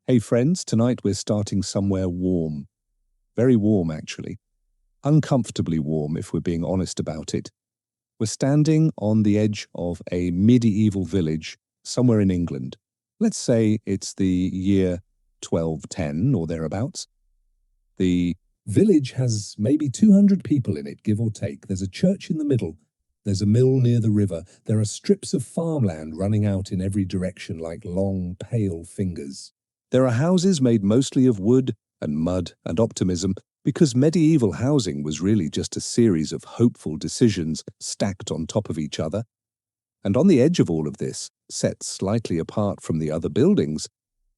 Hey friends, tonight we're starting somewhere warm. Very warm, actually. Uncomfortably warm, if we're being honest about it. We're standing on the edge of a medieval village somewhere in England. Let's say it's the year 1210 or thereabouts. The village has maybe 200 people in it, give or take. There's a church in the middle. There's a mill near the river. There are strips of farmland running out in every direction like long, pale fingers. There are houses made mostly of wood and mud and optimism, because medieval housing was really just a series of hopeful decisions stacked on top of each other. And on the edge of all of this, set slightly apart from the other buildings,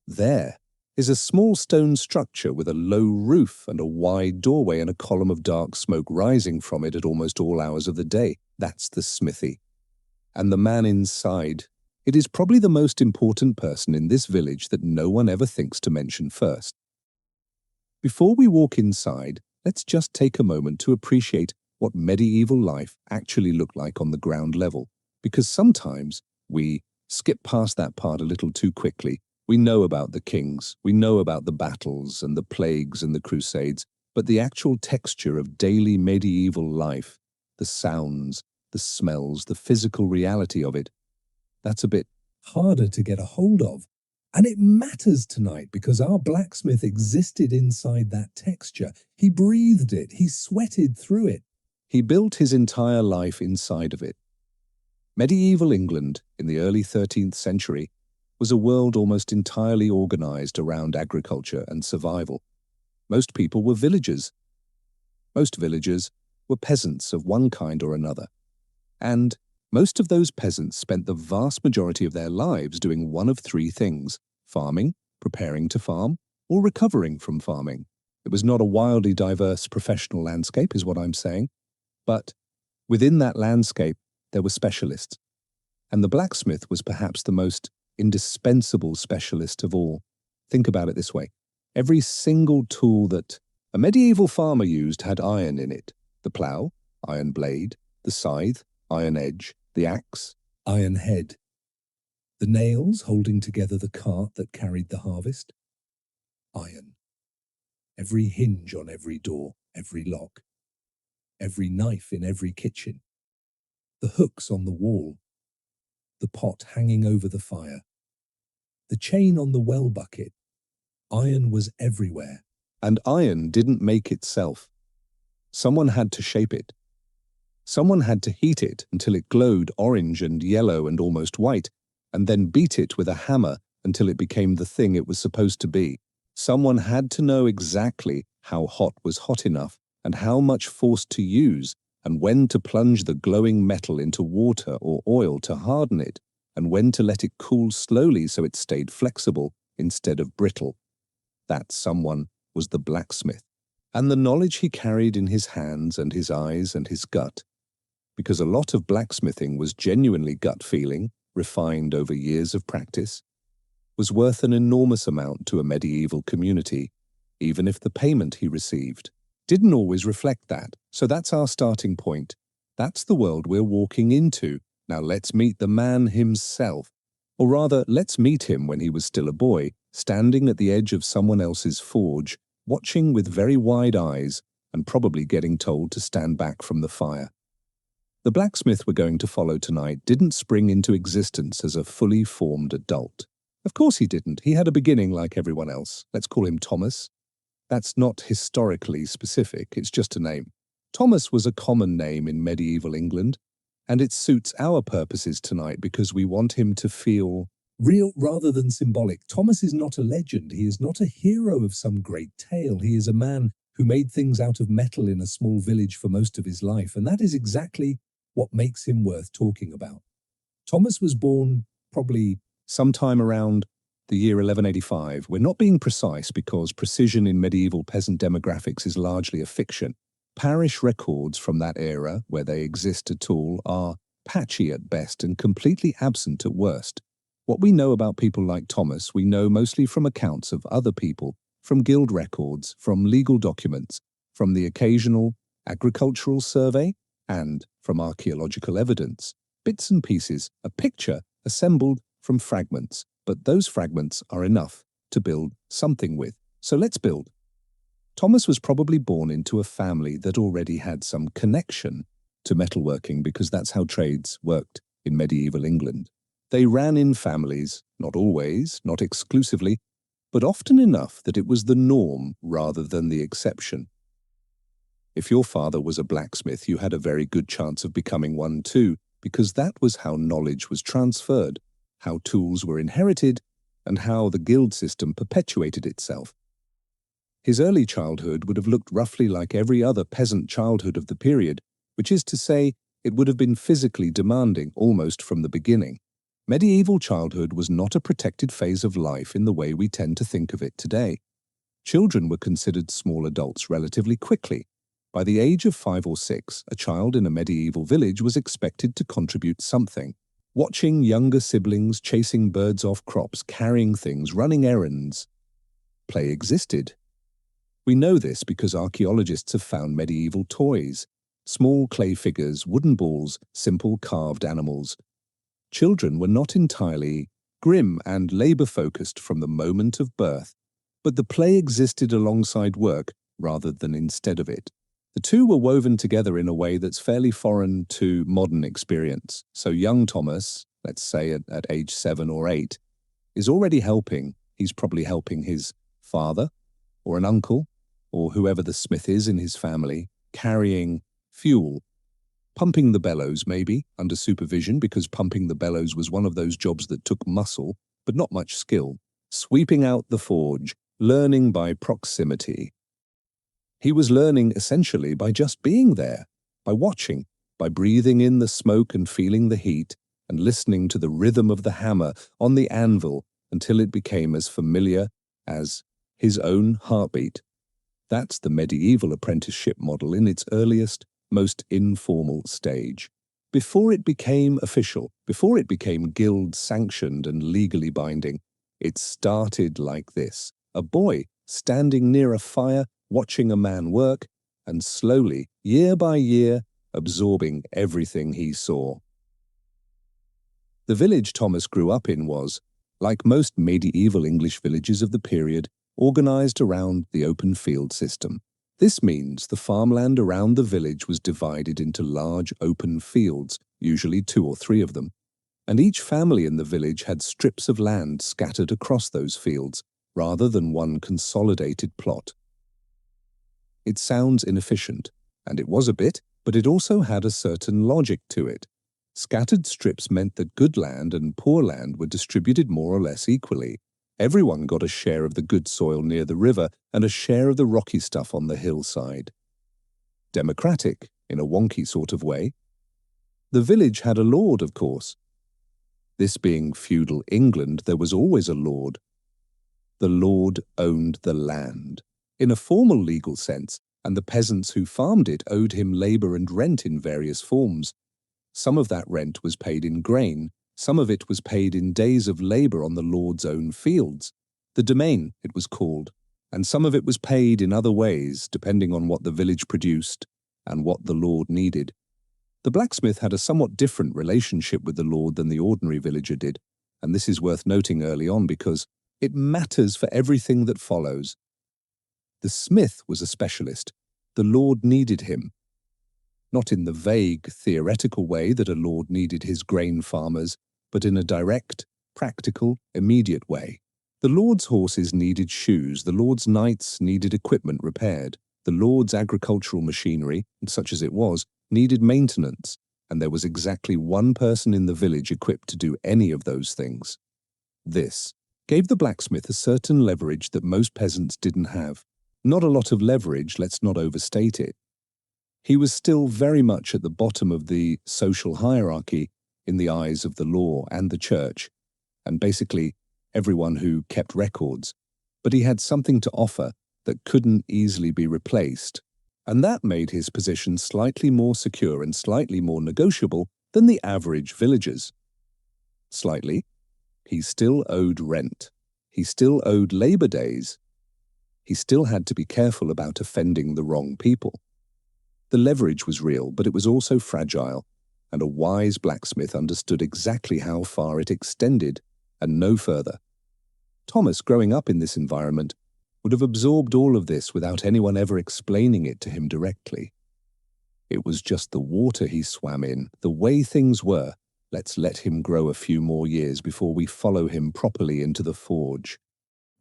there is a small stone structure with a low roof and a wide doorway and a column of dark smoke rising from it at almost all hours of the day. That's the smithy. And the man inside, it is probably the most important person in this village that no one ever thinks to mention first. Before we walk inside, let's just take a moment to appreciate what medieval life actually looked like on the ground level, because sometimes we skip past that part a little too quickly. We know about the kings, we know about the battles and the plagues and the crusades, but the actual texture of daily medieval life, the sounds, the smells, the physical reality of it, that's a bit harder to get a hold of. And it matters tonight because our blacksmith existed inside that texture. He breathed it. He sweated through it. He built his entire life inside of it. Medieval England in the early 13th century was a world almost entirely organized around agriculture and survival. Most people were villagers. Most villagers were peasants of one kind or another. And most of those peasants spent the vast majority of their lives doing one of three things: farming, preparing to farm, or recovering from farming. It was not a wildly diverse professional landscape, is what I'm saying. But within that landscape, there were specialists. And the blacksmith was perhaps the most indispensable specialist of all. Think about it this way. Every single tool that a medieval farmer used had iron in it. The plough, iron blade, the scythe, iron edge, the axe, iron head. The nails holding together the cart that carried the harvest, iron. Every hinge on every door, every lock. Every knife in every kitchen. The hooks on the wall. The pot hanging over the fire. The chain on the well bucket. Iron was everywhere. And iron didn't make itself. Someone had to shape it. Someone had to heat it until it glowed orange and yellow and almost white, and then beat it with a hammer until it became the thing it was supposed to be. Someone had to know exactly how hot was hot enough, and how much force to use, and when to plunge the glowing metal into water or oil to harden it, and when to let it cool slowly so it stayed flexible instead of brittle. That someone was the blacksmith, and the knowledge he carried in his hands and his eyes and his gut. Because a lot of blacksmithing was genuinely gut feeling, refined over years of practice, was worth an enormous amount to a medieval community, even if the payment he received didn't always reflect that. So that's our starting point. That's the world we're walking into. Now let's meet the man himself. Or rather, let's meet him when he was still a boy, standing at the edge of someone else's forge, watching with very wide eyes, and probably getting told to stand back from the fire. The blacksmith we're going to follow tonight didn't spring into existence as a fully formed adult. Of course he didn't. He had a beginning like everyone else. Let's call him Thomas. That's not historically specific, it's just a name. Thomas was a common name in medieval England, and it suits our purposes tonight because we want him to feel real rather than symbolic. Thomas is not a legend. He is not a hero of some great tale. He is a man who made things out of metal in a small village for most of his life, and that is exactly what makes him worth talking about. Thomas was born probably sometime around the year 1185. We're not being precise because precision in medieval peasant demographics is largely a fiction. Parish records from that era, where they exist at all, are patchy at best and completely absent at worst. What we know about people like Thomas, we know mostly from accounts of other people, from guild records, from legal documents, from the occasional agricultural survey, and from archaeological evidence. Bits and pieces, a picture assembled from fragments, but those fragments are enough to build something with. So let's build. Thomas was probably born into a family that already had some connection to metalworking because that's how trades worked in medieval England. They ran in families, not always, not exclusively, but often enough that it was the norm rather than the exception. If your father was a blacksmith, you had a very good chance of becoming one too, because that was how knowledge was transferred, how tools were inherited, and how the guild system perpetuated itself. His early childhood would have looked roughly like every other peasant childhood of the period, which is to say, it would have been physically demanding almost from the beginning. Medieval childhood was not a protected phase of life in the way we tend to think of it today. Children were considered small adults relatively quickly. By the age of 5 or 6, a child in a medieval village was expected to contribute something. Watching younger siblings chasing birds off crops, carrying things, running errands. Play existed. We know this because archaeologists have found medieval toys, small clay figures, wooden balls, simple carved animals. Children were not entirely grim and labor-focused from the moment of birth, but the play existed alongside work rather than instead of it. The two were woven together in a way that's fairly foreign to modern experience. So young Thomas, let's say at age 7 or 8, is already helping. He's probably helping his father or an uncle or whoever the smith is in his family, carrying fuel, pumping the bellows maybe under supervision because pumping the bellows was one of those jobs that took muscle but not much skill, sweeping out the forge, learning by proximity. He was learning essentially by just being there, by watching, by breathing in the smoke and feeling the heat, and listening to the rhythm of the hammer on the anvil until it became as familiar as his own heartbeat. That's the medieval apprenticeship model in its earliest, most informal stage. Before it became official, before it became guild-sanctioned and legally binding, it started like this. A boy standing near a fire, watching a man work, and slowly, year by year, absorbing everything he saw. The village Thomas grew up in was, like most medieval English villages of the period, organized around the open field system. This means the farmland around the village was divided into large open fields, usually 2 or 3 of them, and each family in the village had strips of land scattered across those fields, rather than one consolidated plot. It sounds inefficient, and it was a bit, but it also had a certain logic to it. Scattered strips meant that good land and poor land were distributed more or less equally. Everyone got a share of the good soil near the river and a share of the rocky stuff on the hillside. Democratic, in a wonky sort of way. The village had a lord, of course. This being feudal England, there was always a lord. The lord owned the land, in a formal legal sense, and the peasants who farmed it owed him labor and rent in various forms. Some of that rent was paid in grain, some of it was paid in days of labor on the lord's own fields. The domain, it was called, and some of it was paid in other ways, depending on what the village produced and what the lord needed. The blacksmith had a somewhat different relationship with the lord than the ordinary villager did, and this is worth noting early on because it matters for everything that follows. The smith was a specialist. The lord needed him. Not in the vague, theoretical way that a lord needed his grain farmers, but in a direct, practical, immediate way. The lord's horses needed shoes, the lord's knights needed equipment repaired, the lord's agricultural machinery, such as it was, needed maintenance, and there was exactly one person in the village equipped to do any of those things. This gave the blacksmith a certain leverage that most peasants didn't have. Not a lot of leverage, let's not overstate it. He was still very much at the bottom of the social hierarchy in the eyes of the law and the church, and basically everyone who kept records. But he had something to offer that couldn't easily be replaced, and that made his position slightly more secure and slightly more negotiable than the average villager's. Slightly. He still owed rent. He still owed labor days. He still had to be careful about offending the wrong people. The leverage was real, but it was also fragile, and a wise blacksmith understood exactly how far it extended, and no further. Thomas, growing up in this environment, would have absorbed all of this without anyone ever explaining it to him directly. It was just the water he swam in, the way things were. Let's let him grow a few more years before we follow him properly into the forge.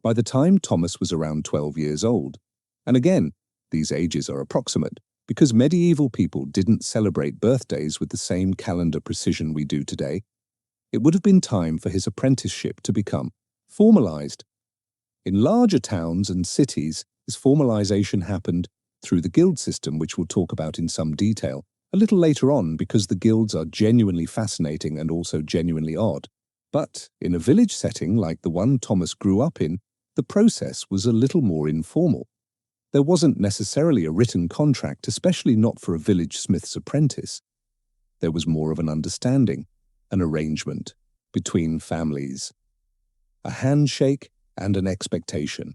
By the time Thomas was around 12 years old, and again, these ages are approximate, because medieval people didn't celebrate birthdays with the same calendar precision we do today, it would have been time for his apprenticeship to become formalized. In larger towns and cities, this formalization happened through the guild system, which we'll talk about in some detail a little later on, because the guilds are genuinely fascinating and also genuinely odd. But in a village setting like the one Thomas grew up in, the process was a little more informal. There wasn't necessarily a written contract, especially not for a village smith's apprentice. There was more of an understanding, an arrangement between families, a handshake and an expectation.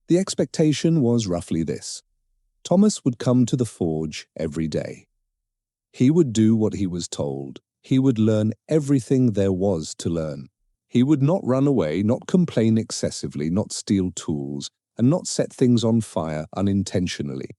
The expectation was roughly this. Thomas would come to the forge every day. He would do what he was told. He would learn everything there was to learn. He would not run away, not complain excessively, not steal tools, and not set things on fire unintentionally.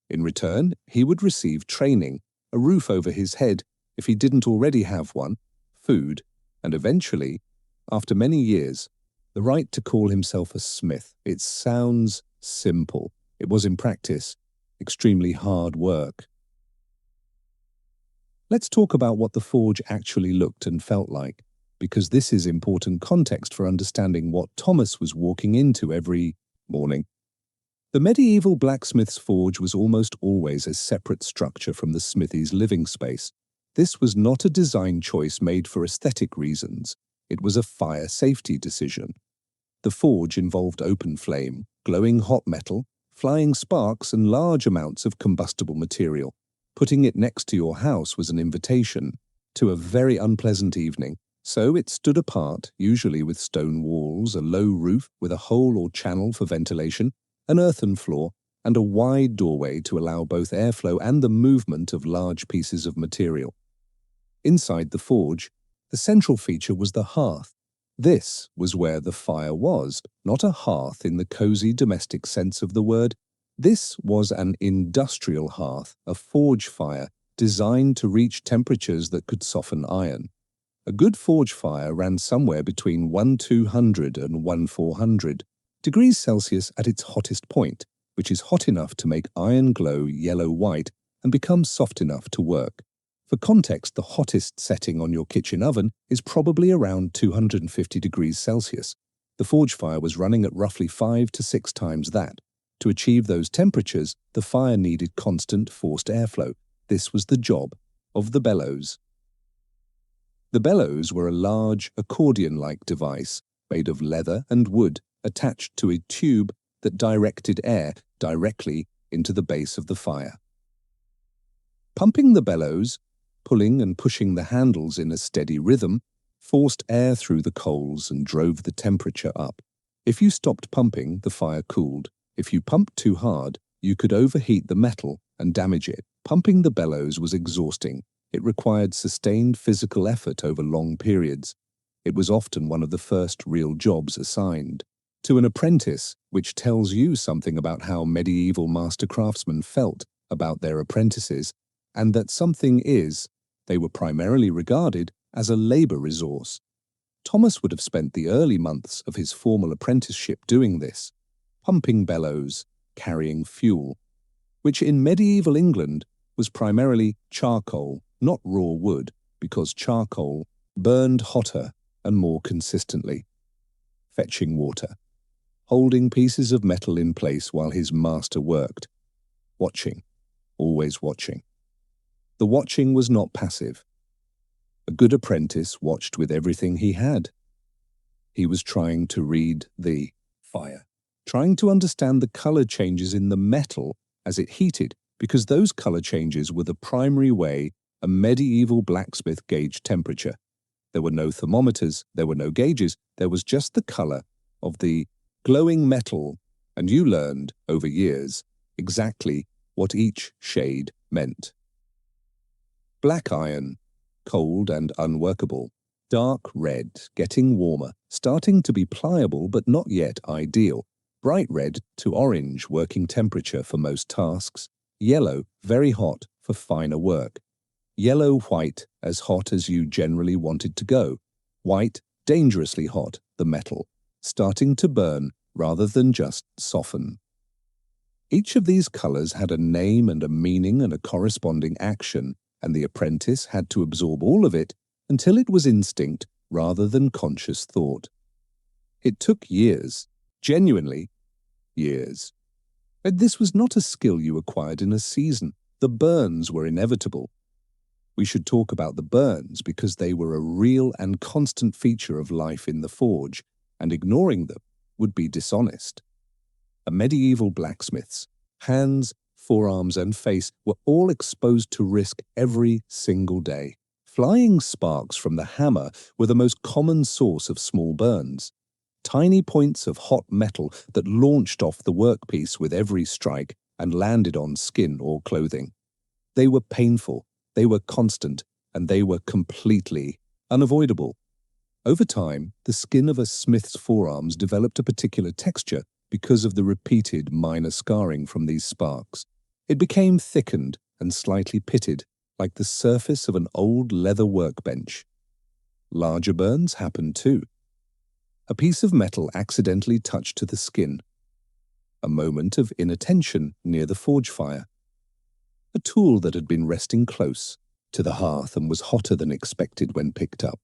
In return, he would receive training, a roof over his head if he didn't already have one, food, and eventually, after many years, the right to call himself a smith. It sounds simple. It was in practice extremely hard work. Let's talk about what the forge actually looked and felt like, because this is important context for understanding what Thomas was walking into every morning. The medieval blacksmith's forge was almost always a separate structure from the smithy's living space. This was not a design choice made for aesthetic reasons. It was a fire safety decision. The forge involved open flame, glowing hot metal, flying sparks, and large amounts of combustible material. Putting it next to your house was an invitation to a very unpleasant evening, so it stood apart, usually with stone walls, a low roof with a hole or channel for ventilation, an earthen floor, and a wide doorway to allow both airflow and the movement of large pieces of material. Inside the forge, the central feature was the hearth. This was where the fire was, not a hearth in the cozy domestic sense of the word. This was an industrial hearth, a forge fire designed to reach temperatures that could soften iron. A good forge fire ran somewhere between 1200 and 1400 degrees Celsius at its hottest point, which is hot enough to make iron glow yellow-white and become soft enough to work. For context, the hottest setting on your kitchen oven is probably around 250 degrees Celsius. The forge fire was running at roughly 5 to 6 times that. To achieve those temperatures, the fire needed constant forced airflow. This was the job of the bellows. The bellows were a large accordion-like device made of leather and wood attached to a tube that directed air directly into the base of the fire. Pumping the bellows, pulling and pushing the handles in a steady rhythm, forced air through the coals and drove the temperature up. If you stopped pumping, the fire cooled. If you pumped too hard, you could overheat the metal and damage it. Pumping the bellows was exhausting. It required sustained physical effort over long periods. It was often one of the first real jobs assigned to an apprentice, which tells you something about how medieval master craftsmen felt about their apprentices, and that something is, they were primarily regarded as a labor resource. Thomas would have spent the early months of his formal apprenticeship doing this, pumping bellows, carrying fuel, which in medieval England was primarily charcoal, not raw wood, because charcoal burned hotter and more consistently. Fetching water, holding pieces of metal in place while his master worked. Watching, always watching. The watching was not passive. A good apprentice watched with everything he had. He was trying to read the fire, trying to understand the color changes in the metal as it heated, because those color changes were the primary way a medieval blacksmith gauged temperature. There were no thermometers, there were no gauges, there was just the color of the glowing metal, and you learned, over years, exactly what each shade meant. Black iron, cold and unworkable. Dark red, getting warmer, starting to be pliable but not yet ideal. Bright red to orange, working temperature for most tasks. Yellow, very hot for finer work. Yellow-white, as hot as you generally wanted to go. White, dangerously hot, the metal, starting to burn rather than just soften. Each of these colors had a name and a meaning and a corresponding action, and the apprentice had to absorb all of it until it was instinct rather than conscious thought. It took years, genuinely years. And this was not a skill you acquired in a season. The burns were inevitable. We should talk about the burns because they were a real and constant feature of life in the forge, and ignoring them would be dishonest. A medieval blacksmith's hands, forearms, and face were all exposed to risk every single day. Flying sparks from the hammer were the most common source of small burns. Tiny points of hot metal that launched off the workpiece with every strike and landed on skin or clothing. They were painful, they were constant, and they were completely unavoidable. Over time, the skin of a smith's forearms developed a particular texture because of the repeated minor scarring from these sparks. It became thickened and slightly pitted, like the surface of an old leather workbench. Larger burns happened too. A piece of metal accidentally touched to the skin. A moment of inattention near the forge fire. A tool that had been resting close to the hearth and was hotter than expected when picked up.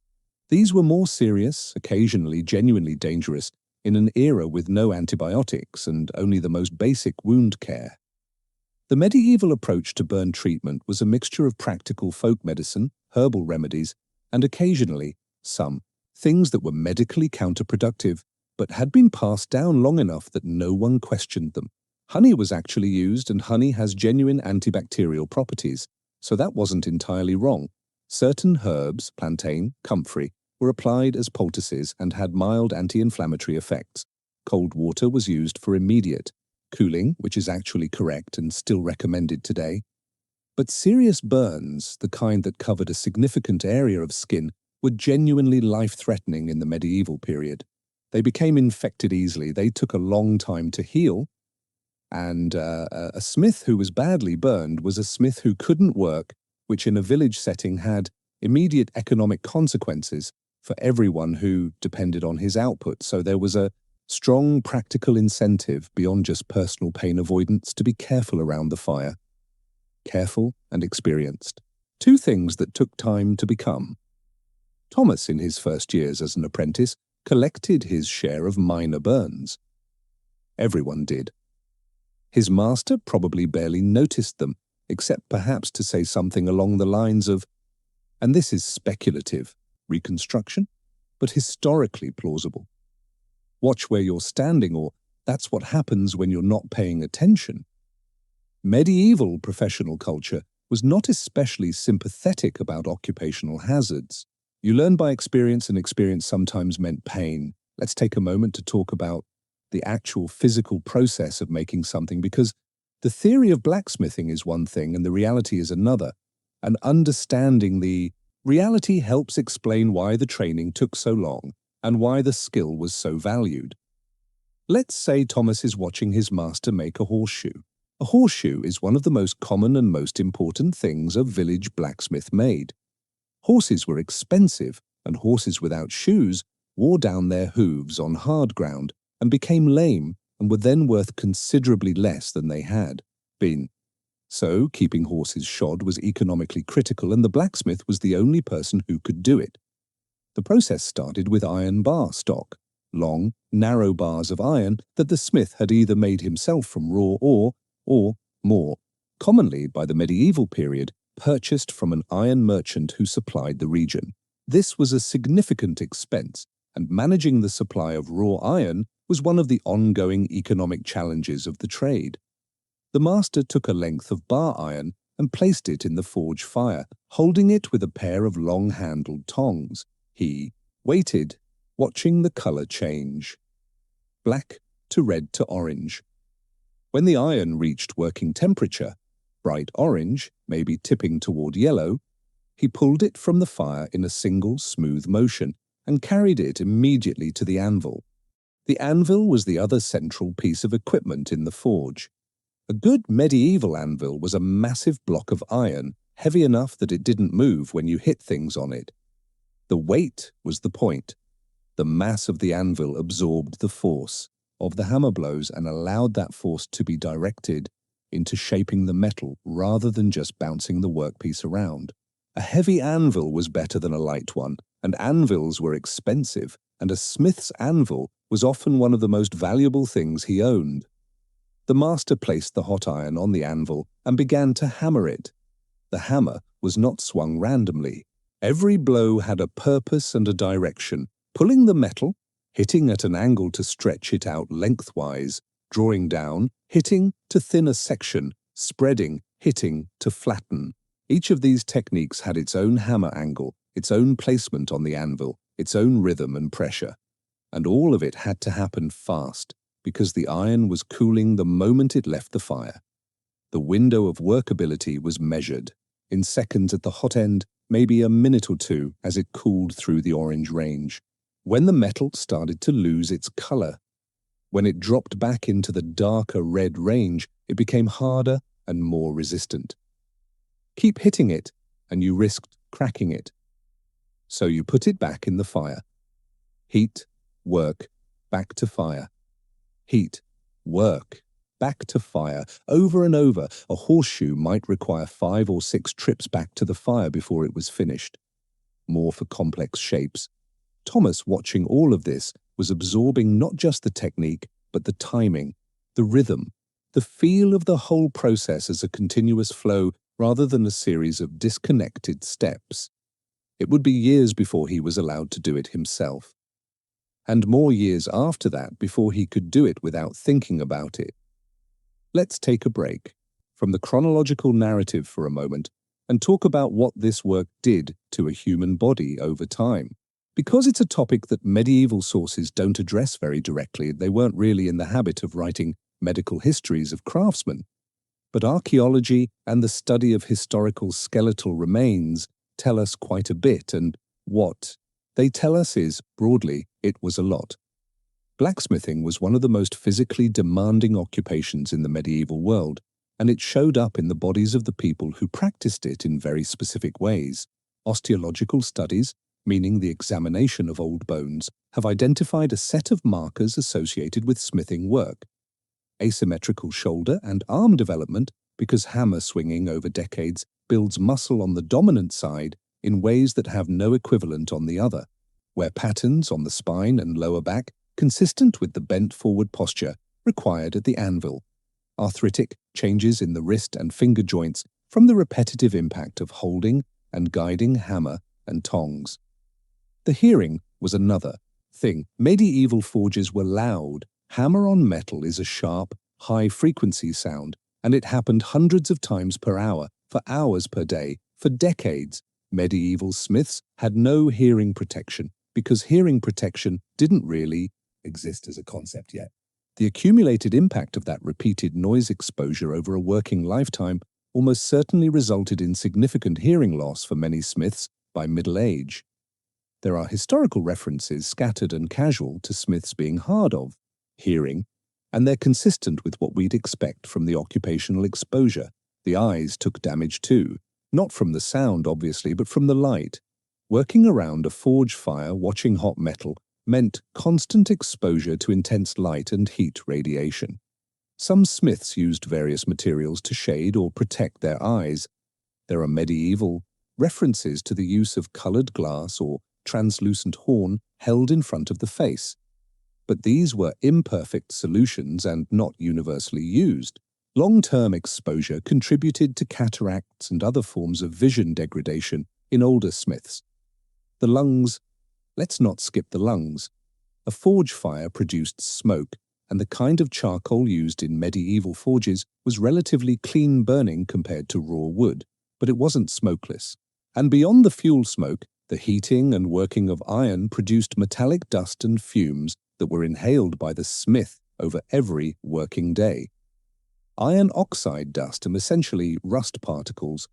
These were more serious, occasionally genuinely dangerous, in an era with no antibiotics and only the most basic wound care. The medieval approach to burn treatment was a mixture of practical folk medicine, herbal remedies, and occasionally some things that were medically counterproductive but had been passed down long enough that no one questioned them. Honey was actually used, and honey has genuine antibacterial properties, so that wasn't entirely wrong. Certain herbs, plantain, comfrey, were applied as poultices and had mild anti-inflammatory effects. Cold water was used for immediate cooling, which is actually correct and still recommended today. But serious burns, the kind that covered a significant area of skin, were genuinely life-threatening in the medieval period. They became infected easily, they took a long time to heal, and a smith who was badly burned was a smith who couldn't work, which in a village setting had immediate economic consequences for everyone who depended on his output. So there was a strong practical incentive beyond just personal pain avoidance to be careful around the fire. Careful and experienced. Two things that took time to become. Thomas, in his first years as an apprentice, collected his share of minor burns. Everyone did. His master probably barely noticed them, except perhaps to say something along the lines of, and this is speculative, reconstruction, but historically plausible. Watch where you're standing, or that's what happens when you're not paying attention. Medieval professional culture was not especially sympathetic about occupational hazards. You learn by experience, and experience sometimes meant pain. Let's take a moment to talk about the actual physical process of making something, because the theory of blacksmithing is one thing and the reality is another, and understanding the reality helps explain why the training took so long and why the skill was so valued. Let's say Thomas is watching his master make a horseshoe. A horseshoe is one of the most common and most important things a village blacksmith made. Horses were expensive, and horses without shoes wore down their hooves on hard ground and became lame and were then worth considerably less than they had been. So, keeping horses shod was economically critical, and the blacksmith was the only person who could do it. The process started with iron bar stock, long, narrow bars of iron that the smith had either made himself from raw ore or, more commonly by the medieval period, purchased from an iron merchant who supplied the region. This was a significant expense, and managing the supply of raw iron was one of the ongoing economic challenges of the trade. The master took a length of bar iron and placed it in the forge fire, holding it with a pair of long-handled tongs. He waited, watching the color change. Black to red to orange. When the iron reached working temperature, bright orange, maybe tipping toward yellow, He pulled it from the fire in a single smooth motion and carried it immediately to the anvil. The anvil was the other central piece of equipment in the forge. A good medieval anvil was a massive block of iron, heavy enough that it didn't move when you hit things on it. The weight was the point. The mass of the anvil absorbed the force of the hammer blows and allowed that force to be directed into shaping the metal rather than just bouncing the workpiece around. A heavy anvil was better than a light one, and anvils were expensive, and a smith's anvil was often one of the most valuable things he owned. The master placed the hot iron on the anvil and began to hammer it. The hammer was not swung randomly. Every blow had a purpose and a direction, pulling the metal, hitting at an angle to stretch it out lengthwise, drawing down, hitting to thin a section, spreading, hitting to flatten. Each of these techniques had its own hammer angle, its own placement on the anvil, its own rhythm and pressure. And all of it had to happen fast, because the iron was cooling the moment it left the fire. The window of workability was measured, in seconds at the hot end, maybe a minute or two as it cooled through the orange range. When the metal started to lose its color, when it dropped back into the darker red range, it became harder and more resistant. Keep hitting it, and you risked cracking it. So you put it back in the fire. Heat, work, back to fire. Heat, work, back to fire. Over and over, a horseshoe might require 5 or 6 trips back to the fire before it was finished. More for complex shapes. Thomas, watching all of this, was absorbing not just the technique, but the timing, the rhythm, the feel of the whole process as a continuous flow rather than a series of disconnected steps. It would be years before he was allowed to do it himself, and more years after that before he could do it without thinking about it. Let's take a break from the chronological narrative for a moment and talk about what this work did to a human body over time. Because it's a topic that medieval sources don't address very directly, they weren't really in the habit of writing medical histories of craftsmen. But archaeology and the study of historical skeletal remains tell us quite a bit, and what they tell us is, broadly, it was a lot. Blacksmithing was one of the most physically demanding occupations in the medieval world, and it showed up in the bodies of the people who practiced it in very specific ways. Osteological studies, meaning the examination of old bones, have identified a set of markers associated with smithing work. Asymmetrical shoulder and arm development, because hammer swinging over decades builds muscle on the dominant side in ways that have no equivalent on the other, where patterns on the spine and lower back, consistent with the bent forward posture required at the anvil. Arthritic changes in the wrist and finger joints from the repetitive impact of holding and guiding hammer and tongs. The hearing was another thing. Medieval forges were loud. Hammer on metal is a sharp, high-frequency sound, and it happened hundreds of times per hour, for hours per day, for decades. Medieval smiths had no hearing protection, because hearing protection didn't really exist as a concept yet. The accumulated impact of that repeated noise exposure over a working lifetime almost certainly resulted in significant hearing loss for many smiths by middle age. There are historical references, scattered and casual, to smiths being hard of hearing, and they're consistent with what we'd expect from the occupational exposure. The eyes took damage too, not from the sound, obviously, but from the light. Working around a forge fire, watching hot metal, meant constant exposure to intense light and heat radiation. Some smiths used various materials to shade or protect their eyes. There are medieval references to the use of colored glass or translucent horn held in front of the face. But these were imperfect solutions and not universally used. Long-term exposure contributed to cataracts and other forms of vision degradation in older smiths. The lungs. Let's not skip the lungs. A forge fire produced smoke, and the kind of charcoal used in medieval forges was relatively clean burning compared to raw wood, but it wasn't smokeless. And beyond the fuel smoke, the heating and working of iron produced metallic dust and fumes that were inhaled by the smith over every working day. Iron oxide dust, and essentially rust particles,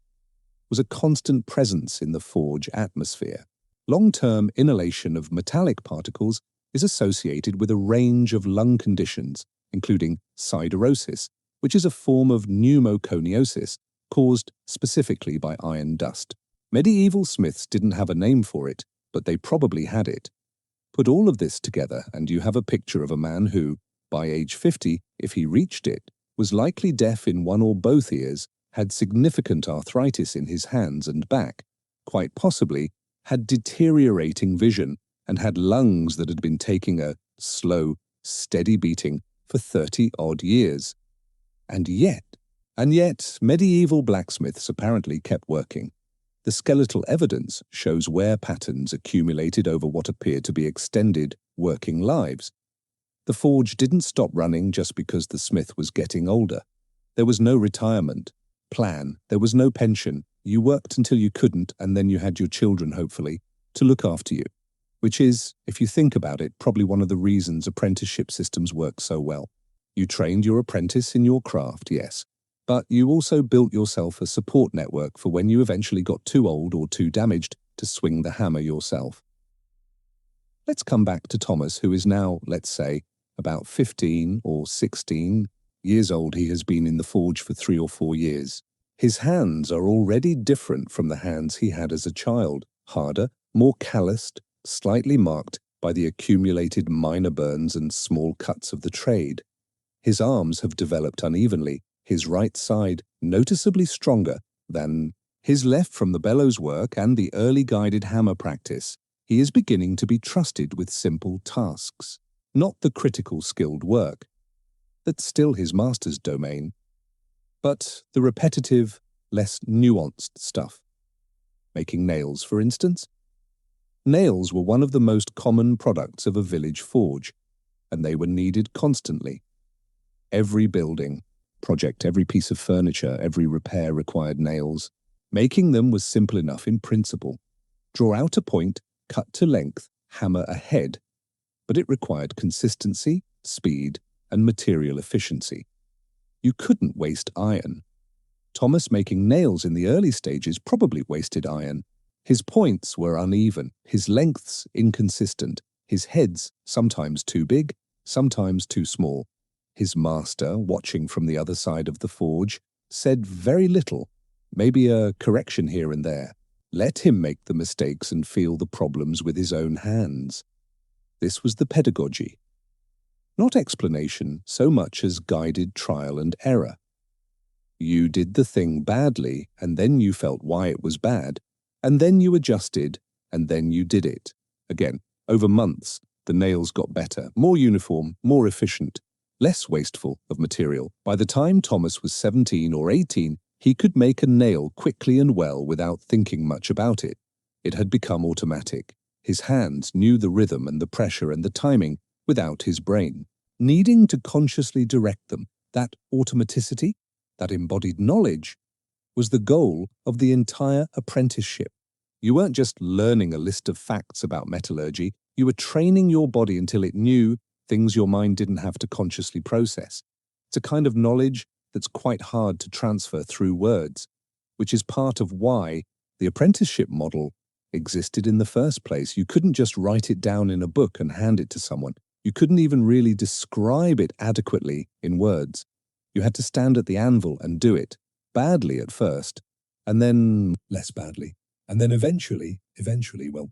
was a constant presence in the forge atmosphere. Long-term inhalation of metallic particles is associated with a range of lung conditions, including siderosis, which is a form of pneumoconiosis caused specifically by iron dust. Medieval smiths didn't have a name for it, but they probably had it. Put all of this together and you have a picture of a man who, by age 50, if he reached it, was likely deaf in one or both ears, had significant arthritis in his hands and back, quite possibly had deteriorating vision, and had lungs that had been taking a slow, steady beating for 30-odd years. And yet, medieval blacksmiths apparently kept working. The skeletal evidence shows wear patterns accumulated over what appeared to be extended working lives. The forge didn't stop running just because the smith was getting older. There was no retirement plan, there was no pension. You worked until you couldn't, and then you had your children, hopefully, to look after you. Which is, if you think about it, probably one of the reasons apprenticeship systems work so well. You trained your apprentice in your craft, yes, but you also built yourself a support network for when you eventually got too old or too damaged to swing the hammer yourself. Let's come back to Thomas, who is now, let's say, about 15 or 16 years old. He has been in the forge for 3 or 4 years. His hands are already different from the hands he had as a child, harder, more calloused, slightly marked by the accumulated minor burns and small cuts of the trade. His arms have developed unevenly, his right side noticeably stronger than his left from the bellows work and the early guided hammer practice. He is beginning to be trusted with simple tasks, not the critical skilled work. That's still his master's domain, but the repetitive, less nuanced stuff. Making nails, for instance. Nails were one of the most common products of a village forge, and they were needed constantly. Every building, project, every piece of furniture, every repair required nails. Making them was simple enough in principle. Draw out a point, cut to length, hammer a head. But it required consistency, speed, and material efficiency. You couldn't waste iron. Thomas making nails in the early stages probably wasted iron. His points were uneven, his lengths inconsistent, his heads sometimes too big, sometimes too small. His master, watching from the other side of the forge, said very little, maybe a correction here and there. Let him make the mistakes and feel the problems with his own hands. This was the pedagogy. Not explanation so much as guided trial and error. You did the thing badly, and then you felt why it was bad, and then you adjusted, and then you did it. Again, over months, the nails got better, more uniform, more efficient, less wasteful of material. By the time Thomas was 17 or 18, he could make a nail quickly and well without thinking much about it. It had become automatic. His hands knew the rhythm and the pressure and the timing without his brain. Needing to consciously direct them, that automaticity, that embodied knowledge, was the goal of the entire apprenticeship. You weren't just learning a list of facts about metallurgy, you were training your body until it knew things your mind didn't have to consciously process. It's a kind of knowledge that's quite hard to transfer through words, which is part of why the apprenticeship model existed in the first place. You couldn't just write it down in a book and hand it to someone. You couldn't even really describe it adequately in words. You had to stand at the anvil and do it, badly at first, and then less badly, and then eventually, well.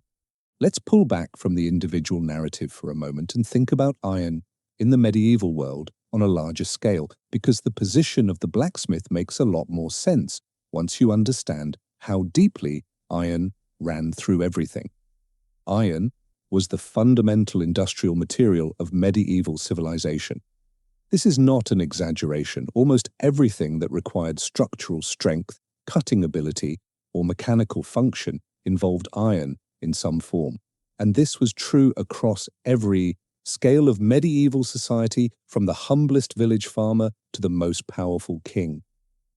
Let's pull back from the individual narrative for a moment and think about iron in the medieval world on a larger scale, because the position of the blacksmith makes a lot more sense once you understand how deeply iron ran through everything. Iron was the fundamental industrial material of medieval civilization. This is not an exaggeration. Almost everything that required structural strength, cutting ability, or mechanical function involved iron in some form. And this was true across every scale of medieval society, from the humblest village farmer to the most powerful king.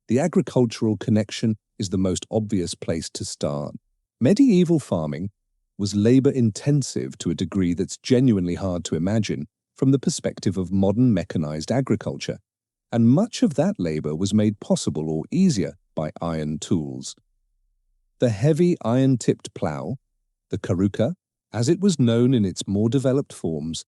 The agricultural connection is the most obvious place to start. Medieval farming was labor-intensive to a degree that's genuinely hard to imagine from the perspective of modern mechanized agriculture, and much of that labor was made possible or easier by iron tools. The heavy iron-tipped plough, the karuka, as it was known in its more developed forms,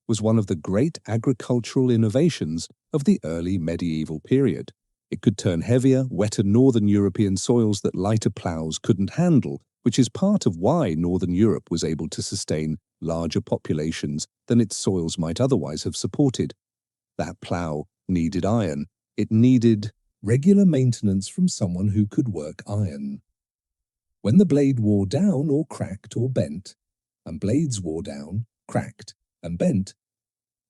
was one of the great agricultural innovations of the early medieval period. It could turn heavier, wetter northern European soils that lighter ploughs couldn't handle, which is part of why northern Europe was able to sustain larger populations than its soils might otherwise have supported. That plough needed iron. It needed regular maintenance from someone who could work iron. When the blade wore down or cracked or bent, and blades wore down, cracked, and bent,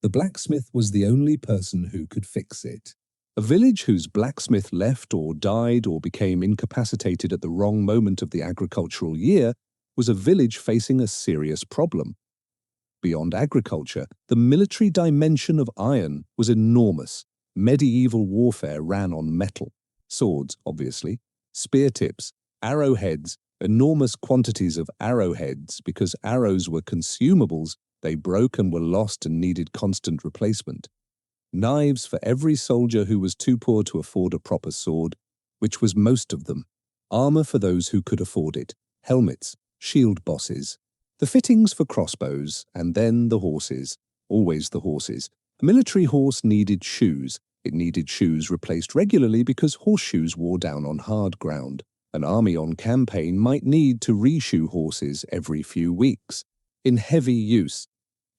the blacksmith was the only person who could fix it. A village whose blacksmith left or died or became incapacitated at the wrong moment of the agricultural year was a village facing a serious problem. Beyond agriculture, the military dimension of iron was enormous. Medieval warfare ran on metal. Swords, obviously, spear tips, arrowheads, enormous quantities of arrowheads. Because arrows were consumables, they broke and were lost and needed constant replacement. Knives for every soldier who was too poor to afford a proper sword, which was most of them. Armor for those who could afford it. Helmets, shield bosses. The fittings for crossbows, and then the horses. Always the horses. A military horse needed shoes. It needed shoes replaced regularly because horseshoes wore down on hard ground. An army on campaign might need to reshoe horses every few weeks. In heavy use,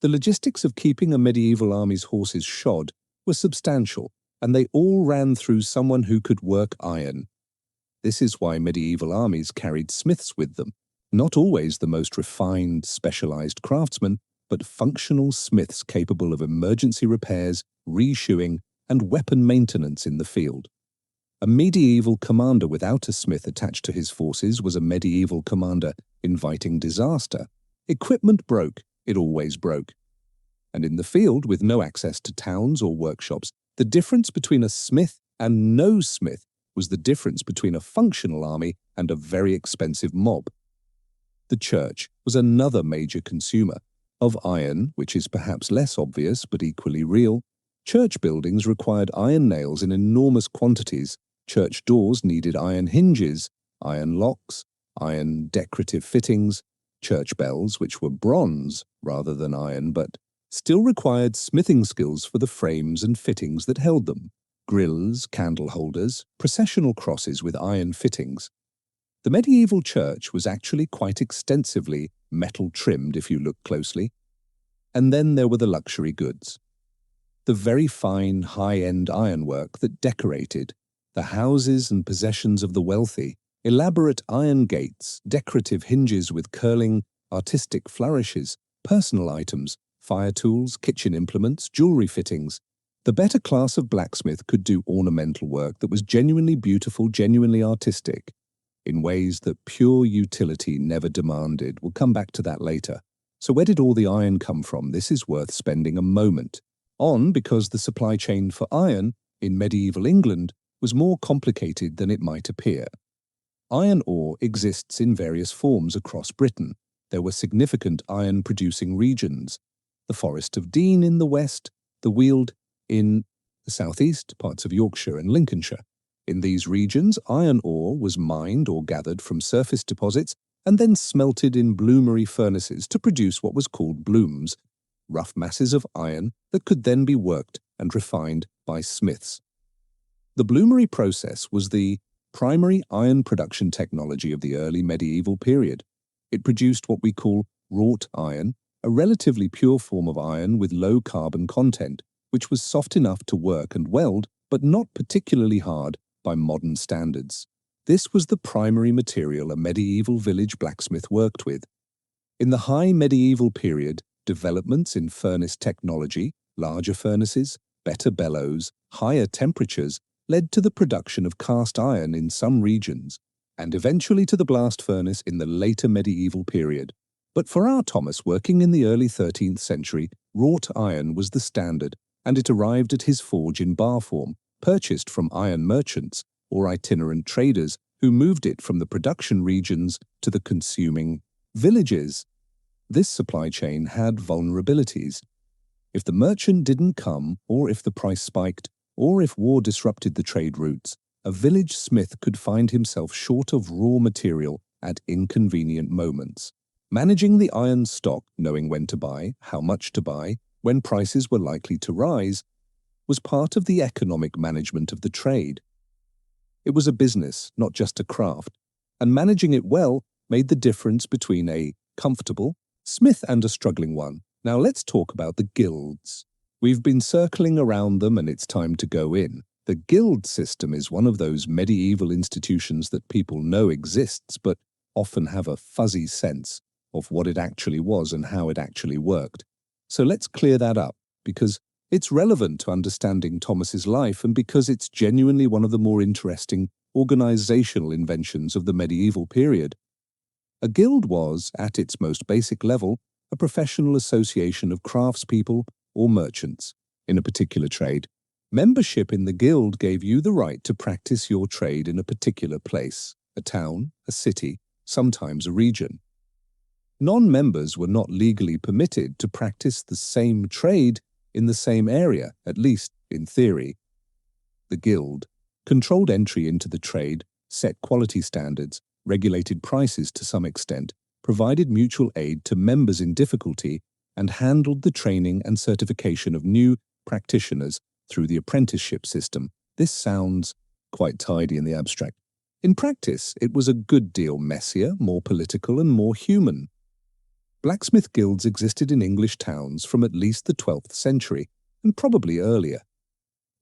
the logistics of keeping a medieval army's horses shod were substantial, and they all ran through someone who could work iron. This is why medieval armies carried smiths with them. Not always the most refined, specialized craftsmen, but functional smiths capable of emergency repairs, reshoeing, and weapon maintenance in the field. A medieval commander without a smith attached to his forces was a medieval commander inviting disaster. Equipment broke, it always broke. And in the field, with no access to towns or workshops, the difference between a smith and no smith was the difference between a functional army and a very expensive mob. The church was another major consumer of iron, which is perhaps less obvious but equally real. Church buildings required iron nails in enormous quantities. Church doors needed iron hinges, iron locks, iron decorative fittings. Church bells, which were bronze rather than iron, but still required smithing skills for the frames and fittings that held them. Grills, candle holders, processional crosses with iron fittings. The medieval church was actually quite extensively metal-trimmed if you look closely. And then there were the luxury goods. The very fine, high-end ironwork that decorated the houses and possessions of the wealthy, elaborate iron gates, decorative hinges with curling, artistic flourishes, personal items, fire tools, kitchen implements, jewelry fittings. The better class of blacksmith could do ornamental work that was genuinely beautiful, genuinely artistic, in ways that pure utility never demanded. We'll come back to that later. So where did all the iron come from? This is worth spending a moment on, because the supply chain for iron in medieval England was more complicated than it might appear. Iron ore exists in various forms across Britain. There were significant iron-producing regions. The Forest of Dean in the west, the Weald in the southeast, parts of Yorkshire and Lincolnshire. In these regions, iron ore was mined or gathered from surface deposits and then smelted in bloomery furnaces to produce what was called blooms, rough masses of iron that could then be worked and refined by smiths. The bloomery process was the primary iron production technology of the early medieval period. It produced what we call wrought iron, a relatively pure form of iron with low carbon content, which was soft enough to work and weld, but not particularly hard by modern standards. This was the primary material a medieval village blacksmith worked with. In the high medieval period, developments in furnace technology, larger furnaces, better bellows, higher temperatures, led to the production of cast iron in some regions, and eventually to the blast furnace in the later medieval period. But for our Thomas, working in the early 13th century, wrought iron was the standard, and it arrived at his forge in bar form, purchased from iron merchants or itinerant traders who moved it from the production regions to the consuming villages. This supply chain had vulnerabilities. If the merchant didn't come, or if the price spiked, or if war disrupted the trade routes, a village smith could find himself short of raw material at inconvenient moments. Managing the iron stock, knowing when to buy, how much to buy, when prices were likely to rise, was part of the economic management of the trade. It was a business, not just a craft, and managing it well made the difference between a comfortable smith and a struggling one. Now let's talk about the guilds. We've been circling around them and it's time to go in. The guild system is one of those medieval institutions that people know exists but often have a fuzzy sense of what it actually was and how it actually worked. So let's clear that up, because it's relevant to understanding Thomas's life and because it's genuinely one of the more interesting organizational inventions of the medieval period. A guild was, at its most basic level, a professional association of craftspeople or merchants in a particular trade. Membership in the guild gave you the right to practice your trade in a particular place, a town, a city, sometimes a region. Non-members were not legally permitted to practice the same trade in the same area, at least in theory. The guild controlled entry into the trade, set quality standards, regulated prices to some extent, provided mutual aid to members in difficulty, and handled the training and certification of new practitioners through the apprenticeship system. This sounds quite tidy in the abstract. In practice, it was a good deal messier, more political, and more human. Blacksmith guilds existed in English towns from at least the 12th century, and probably earlier.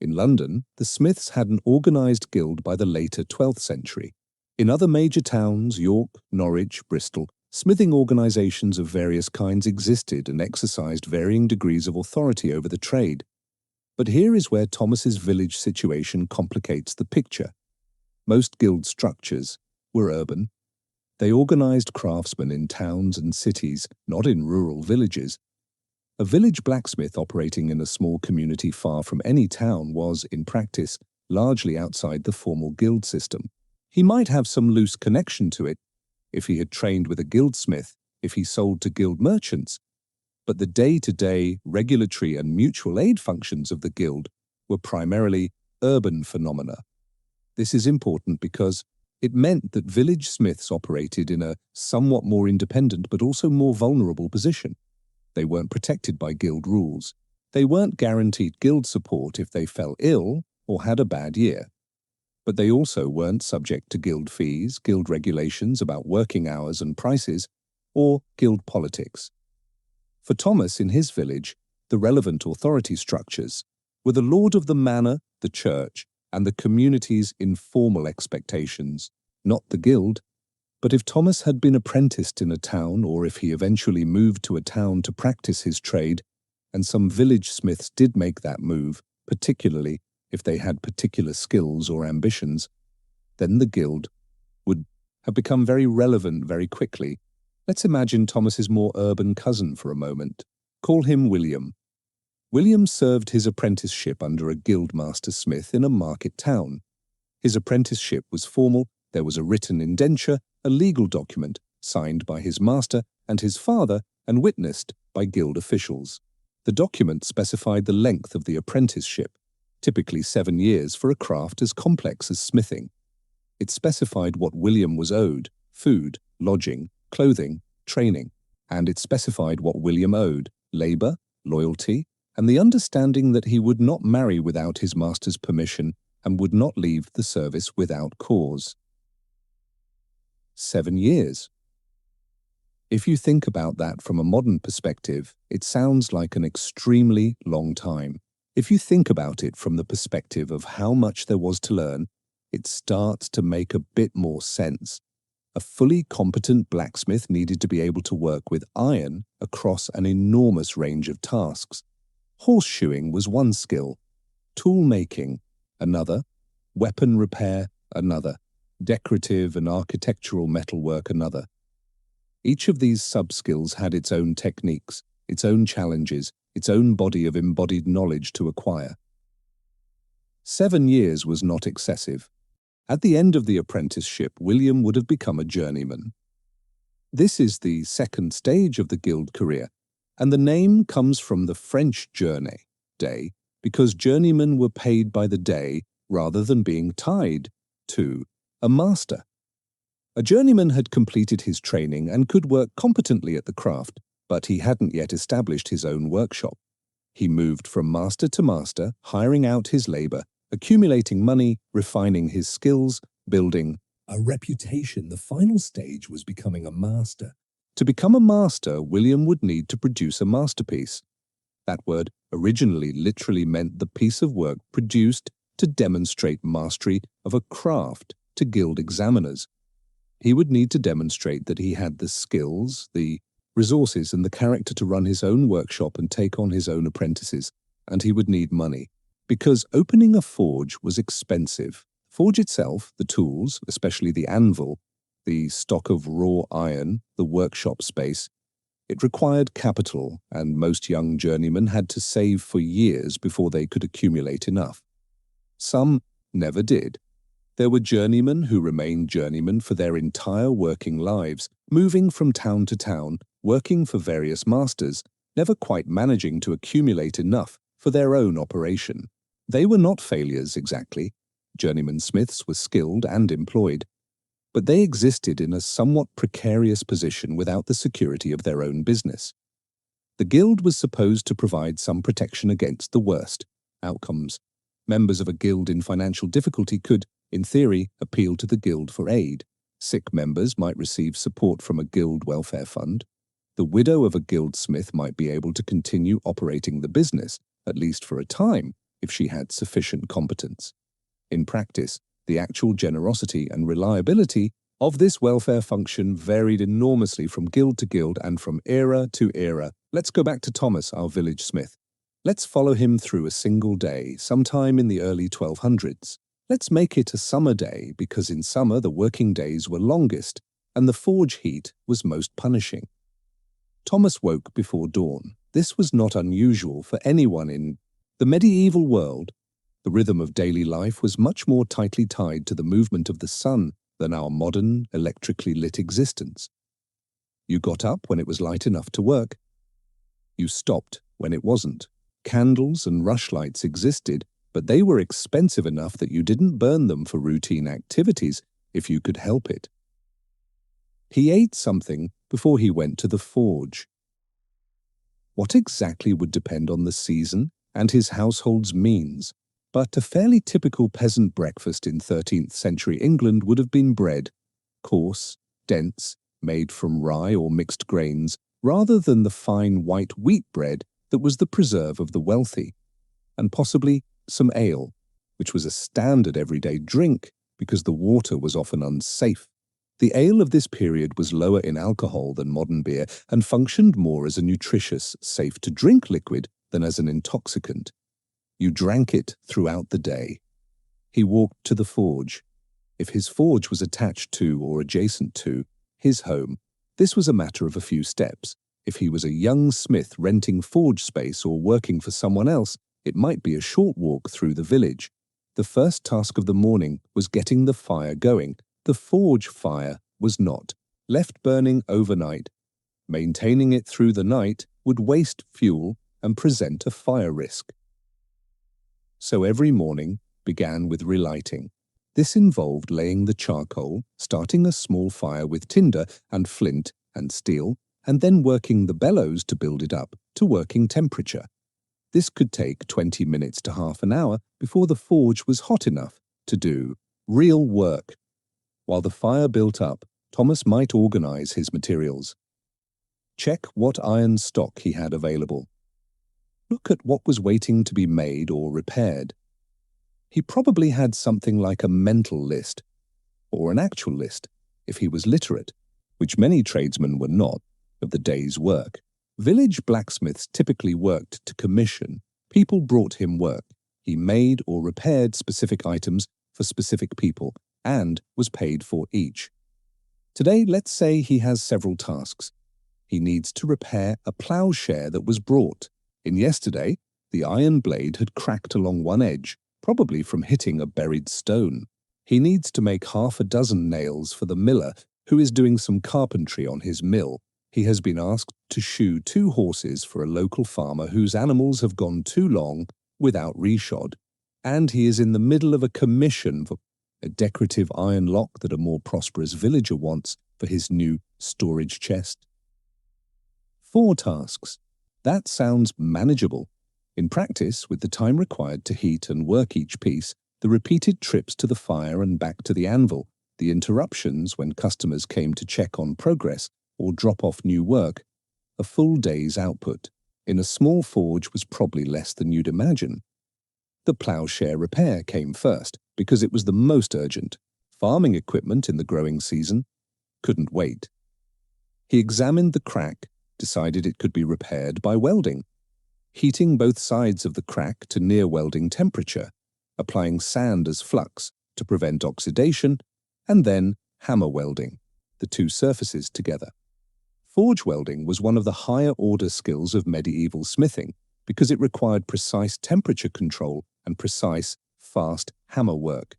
In London, the smiths had an organised guild by the later 12th century. In other major towns, York, Norwich, Bristol, smithing organisations of various kinds existed and exercised varying degrees of authority over the trade. But here is where Thomas's village situation complicates the picture. Most guild structures were urban. They organised craftsmen in towns and cities, not in rural villages. A village blacksmith operating in a small community far from any town was, in practice, largely outside the formal guild system. He might have some loose connection to it, if he had trained with a guildsmith, if he sold to guild merchants, but the day-to-day regulatory and mutual aid functions of the guild were primarily urban phenomena. This is important because it meant that village smiths operated in a somewhat more independent but also more vulnerable position. They weren't protected by guild rules. They weren't guaranteed guild support if they fell ill or had a bad year. But they also weren't subject to guild fees, guild regulations about working hours and prices, or guild politics. For Thomas in his village, the relevant authority structures were the lord of the manor, the church, and the community's informal expectations, not the guild. But if Thomas had been apprenticed in a town, or if he eventually moved to a town to practice his trade, and some village smiths did make that move, particularly if they had particular skills or ambitions, then the guild would have become very relevant very quickly. Let's imagine Thomas's more urban cousin for a moment. Call him William. William served his apprenticeship under a guildmaster smith in a market town. His apprenticeship was formal. There was a written indenture, a legal document, signed by his master and his father and witnessed by guild officials. The document specified the length of the apprenticeship, typically 7 years for a craft as complex as smithing. It specified what William was owed: food, lodging, clothing, training, and it specified what William owed: labour, loyalty, and the understanding that he would not marry without his master's permission and would not leave the service without cause. 7 years. If you think about that from a modern perspective, it sounds like an extremely long time. If you think about it from the perspective of how much there was to learn, it starts to make a bit more sense. A fully competent blacksmith needed to be able to work with iron across an enormous range of tasks. Horseshoeing was one skill, tool making another, weapon repair another, decorative and architectural metalwork another. Each of these sub-skills had its own techniques, its own challenges, its own body of embodied knowledge to acquire. 7 years was not excessive. At the end of the apprenticeship, William would have become a journeyman. This is the second stage of the guild career, and the name comes from the French journée, day, because journeymen were paid by the day rather than being tied to a master. A journeyman had completed his training and could work competently at the craft, but he hadn't yet established his own workshop. He moved from master to master, hiring out his labor, accumulating money, refining his skills, building a reputation. The final stage was becoming a master. To become a master, William would need to produce a masterpiece. That word originally literally meant the piece of work produced to demonstrate mastery of a craft to guild examiners. He would need to demonstrate that he had the skills, the resources, and the character to run his own workshop and take on his own apprentices, and he would need money. Because opening a forge was expensive. Forge itself, the tools, especially the anvil, the stock of raw iron, the workshop space, it required capital, and most young journeymen had to save for years before they could accumulate enough. Some never did. There were journeymen who remained journeymen for their entire working lives, moving from town to town, working for various masters, never quite managing to accumulate enough for their own operation. They were not failures exactly. Journeyman smiths were skilled and employed, but they existed in a somewhat precarious position without the security of their own business. The guild was supposed to provide some protection against the worst outcomes. Members of a guild in financial difficulty could, in theory, appeal to the guild for aid. Sick members might receive support from a guild welfare fund. The widow of a guildsmith might be able to continue operating the business, at least for a time, if she had sufficient competence. In practice, the actual generosity and reliability of this welfare function varied enormously from guild to guild and from era to era. Let's go back to Thomas, our village smith. Let's follow him through a single day, sometime in the early 1200s. Let's make it a summer day, because in summer the working days were longest and the forge heat was most punishing. Thomas woke before dawn. This was not unusual for anyone in the medieval world. The rhythm of daily life was much more tightly tied to the movement of the sun than our modern, electrically lit existence. You got up when it was light enough to work. You stopped when it wasn't. Candles and rushlights existed, but they were expensive enough that you didn't burn them for routine activities if you could help it. He ate something before he went to the forge. What exactly would depend on the season and his household's means, but a fairly typical peasant breakfast in 13th century England would have been bread, coarse, dense, made from rye or mixed grains, rather than the fine white wheat bread that was the preserve of the wealthy, and possibly some ale, which was a standard everyday drink because the water was often unsafe. The ale of this period was lower in alcohol than modern beer and functioned more as a nutritious, safe-to-drink liquid than as an intoxicant. You drank it throughout the day. He walked to the forge. If his forge was attached to or adjacent to his home, this was a matter of a few steps. If he was a young smith renting forge space or working for someone else, it might be a short walk through the village. The first task of the morning was getting the fire going. The forge fire was not. Left burning overnight, maintaining it through the night would waste fuel and present a fire risk. So every morning began with relighting. This involved laying the charcoal, starting a small fire with tinder and flint and steel, and then working the bellows to build it up to working temperature. This could take 20 minutes to half an hour before the forge was hot enough to do real work. While the fire built up, Thomas might organize his materials. Check what iron stock he had available. Look at what was waiting to be made or repaired. He probably had something like a mental list, or an actual list, if he was literate, which many tradesmen were not, of the day's work. Village blacksmiths typically worked to commission. People brought him work. He made or repaired specific items for specific people and was paid for each. Today, let's say he has several tasks. He needs to repair a plowshare that was brought. In yesterday, the iron blade had cracked along one edge, probably from hitting a buried stone. He needs to make half a dozen nails for the miller who is doing some carpentry on his mill. He has been asked to shoe 2 horses for a local farmer whose animals have gone too long without reshod. And he is in the middle of a commission for a decorative iron lock that a more prosperous villager wants for his new storage chest. 4 tasks. That sounds manageable. In practice, with the time required to heat and work each piece, the repeated trips to the fire and back to the anvil, the interruptions when customers came to check on progress or drop off new work, a full day's output in a small forge was probably less than you'd imagine. The ploughshare repair came first because it was the most urgent. Farming equipment in the growing season couldn't wait. He examined the crack, decided it could be repaired by welding, heating both sides of the crack to near welding temperature, applying sand as flux to prevent oxidation, and then hammer welding, the 2 surfaces together. Forge welding was one of the higher-order skills of medieval smithing because it required precise temperature control and precise, fast hammer work.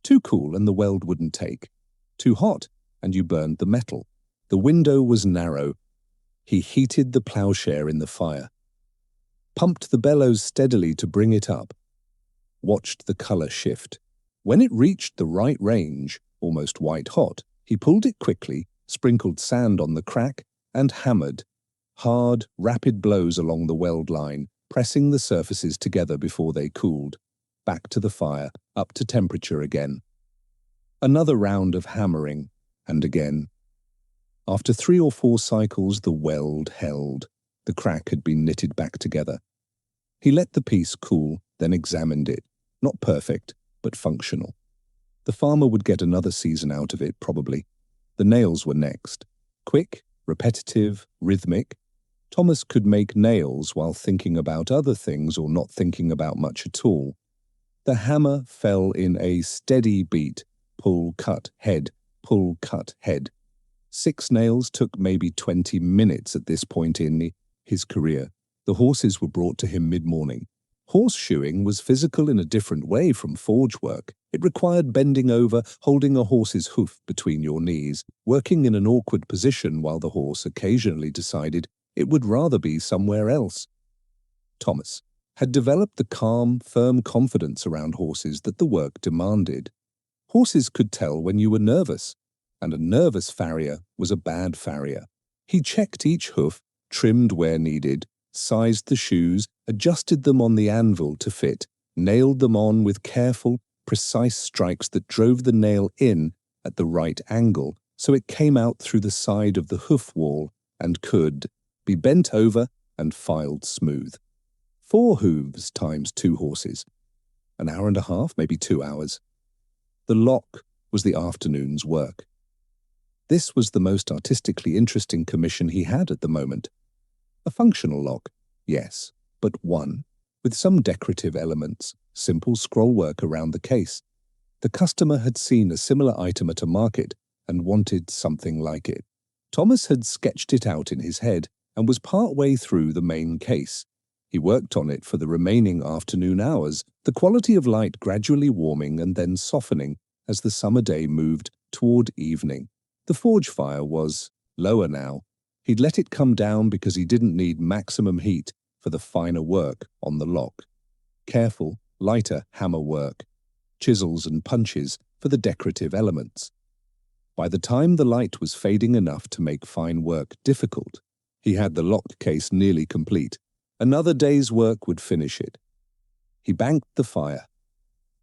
Too cool and the weld wouldn't take. Too hot and you burned the metal. The window was narrow. He heated the ploughshare in the fire, pumped the bellows steadily to bring it up, watched the color shift. When it reached the right range, almost white-hot, he pulled it quickly, sprinkled sand on the crack, and hammered. Hard, rapid blows along the weld line, pressing the surfaces together before they cooled. Back to the fire, up to temperature again. Another round of hammering, and again. After 3 or 4 cycles, the weld held. The crack had been knitted back together. He let the piece cool, then examined it. Not perfect, but functional. The farmer would get another season out of it, probably. The nails were next. Quick, repetitive, rhythmic. Thomas could make nails while thinking about other things or not thinking about much at all. The hammer fell in a steady beat. Pull, cut, head, pull, cut, head. 6 nails took maybe 20 minutes at this point in his career. The horses were brought to him mid-morning. Horseshoeing was physical in a different way from forge work. It required bending over, holding a horse's hoof between your knees, working in an awkward position while the horse occasionally decided it would rather be somewhere else. Thomas had developed the calm, firm confidence around horses that the work demanded. Horses could tell when you were nervous, and a nervous farrier was a bad farrier. He checked each hoof, trimmed where needed, sized the shoes, adjusted them on the anvil to fit, nailed them on with careful, precise strikes that drove the nail in at the right angle so it came out through the side of the hoof wall and could be bent over and filed smooth. 4 hooves times 2 horses. An hour and a half, maybe 2 hours. The lock was the afternoon's work. This was the most artistically interesting commission he had at the moment. A functional lock, yes, but one, with some decorative elements, simple scrollwork around the case. The customer had seen a similar item at a market and wanted something like it. Thomas had sketched it out in his head and was part way through the main case. He worked on it for the remaining afternoon hours, the quality of light gradually warming and then softening as the summer day moved toward evening. The forge fire was lower now. He'd let it come down because he didn't need maximum heat for the finer work on the lock. Careful, lighter hammer work, chisels and punches for the decorative elements. By the time the light was fading enough to make fine work difficult, he had the lock case nearly complete. Another day's work would finish it. He banked the fire,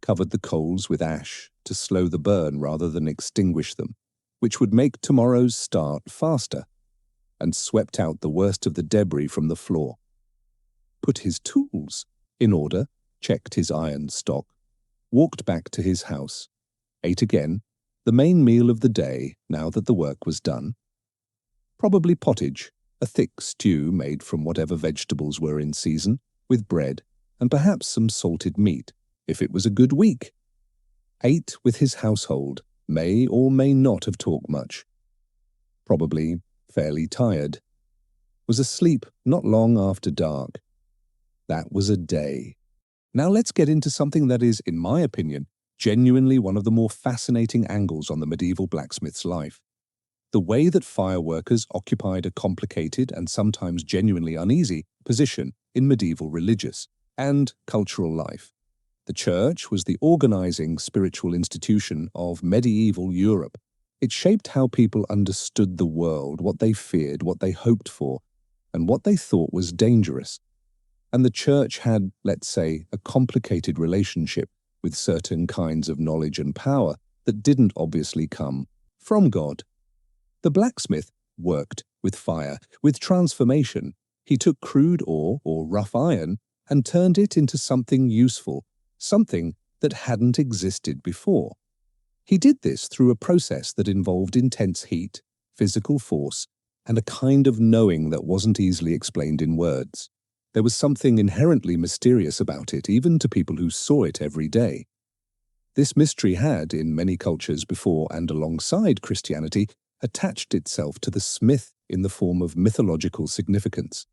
covered the coals with ash to slow the burn rather than extinguish them, which would make tomorrow's start faster, and swept out the worst of the debris from the floor. Put his tools in order, checked his iron stock, walked back to his house, ate again, the main meal of the day now that the work was done. Probably pottage, a thick stew made from whatever vegetables were in season, with bread, and perhaps some salted meat, if it was a good week. Ate with his household, may or may not have talked much. Probably fairly tired. Was asleep not long after dark. That was a day. Now let's get into something that is, in my opinion, genuinely one of the more fascinating angles on the medieval blacksmith's life. The way that fireworkers occupied a complicated and sometimes genuinely uneasy position in medieval religious and cultural life. The church was the organizing spiritual institution of medieval Europe. It shaped how people understood the world, what they feared, what they hoped for, and what they thought was dangerous. And the church had, let's say, a complicated relationship with certain kinds of knowledge and power that didn't obviously come from God. The blacksmith worked with fire, with transformation. He took crude ore or rough iron and turned it into something useful, something that hadn't existed before. He did this through a process that involved intense heat, physical force, and a kind of knowing that wasn't easily explained in words. There was something inherently mysterious about it, even to people who saw it every day. This mystery had, in many cultures before and alongside Christianity, attached itself to the smith in the form of mythological significance.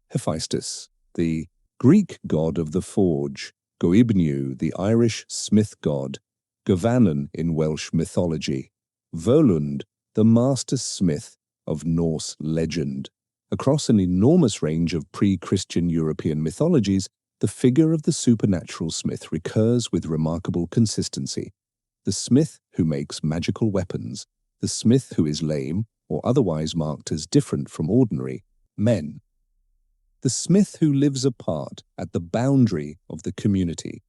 Hephaestus, the Greek god of the forge, Goibniu, the Irish smith god, Govannon in Welsh mythology, Völund, the master smith of Norse legend. Across an enormous range of pre-Christian European mythologies, the figure of the supernatural smith recurs with remarkable consistency. The smith who makes magical weapons, the smith who is lame or otherwise marked as different from ordinary men. The smith who lives apart at the boundary of the community.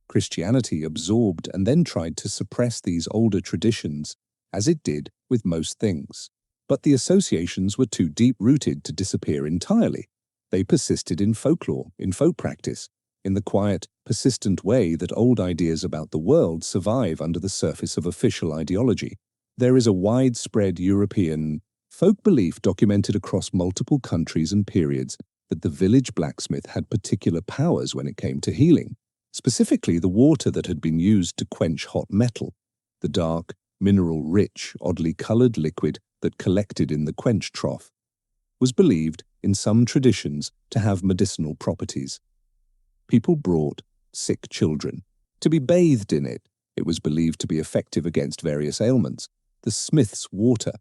Christianity absorbed and then tried to suppress these older traditions, as it did with most things. But the associations were too deep-rooted to disappear entirely. They persisted in folklore, in folk practice, in the quiet, persistent way that old ideas about the world survive under the surface of official ideology. There is a widespread European folk belief documented across multiple countries and periods that the village blacksmith had particular powers when it came to healing, specifically the water that had been used to quench hot metal, the dark, mineral-rich, oddly colored liquid that collected in the quench trough, was believed in some traditions to have medicinal properties. People brought sick children to be bathed in it. It was believed to be effective against various ailments. The smith's water.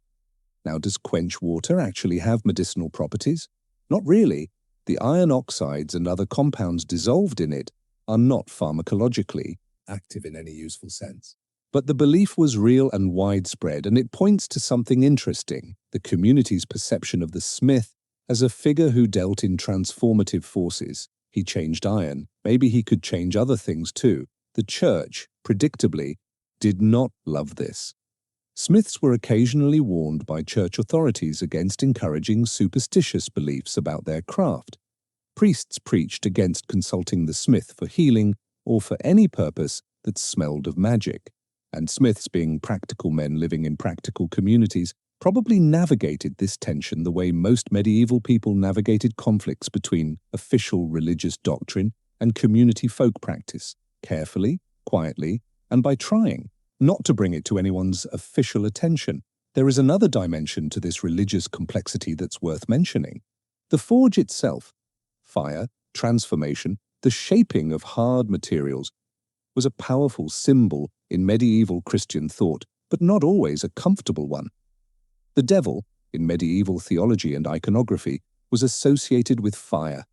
Now, does quench water actually have medicinal properties? Not really. The iron oxides and other compounds dissolved in it are not pharmacologically active in any useful sense. But the belief was real and widespread, and it points to something interesting: the community's perception of the smith as a figure who dealt in transformative forces. He changed iron. Maybe he could change other things too. The church, predictably, did not love this. Smiths were occasionally warned by church authorities against encouraging superstitious beliefs about their craft. Priests preached against consulting the smith for healing or for any purpose that smelled of magic. And smiths, being practical men living in practical communities, probably navigated this tension the way most medieval people navigated conflicts between official religious doctrine and community folk practice, carefully, quietly, and by trying not to bring it to anyone's official attention. There is another dimension to this religious complexity that's worth mentioning. The forge itself, fire, transformation, the shaping of hard materials, was a powerful symbol in medieval Christian thought, but not always a comfortable one. The devil, in medieval theology and iconography, was associated with fire.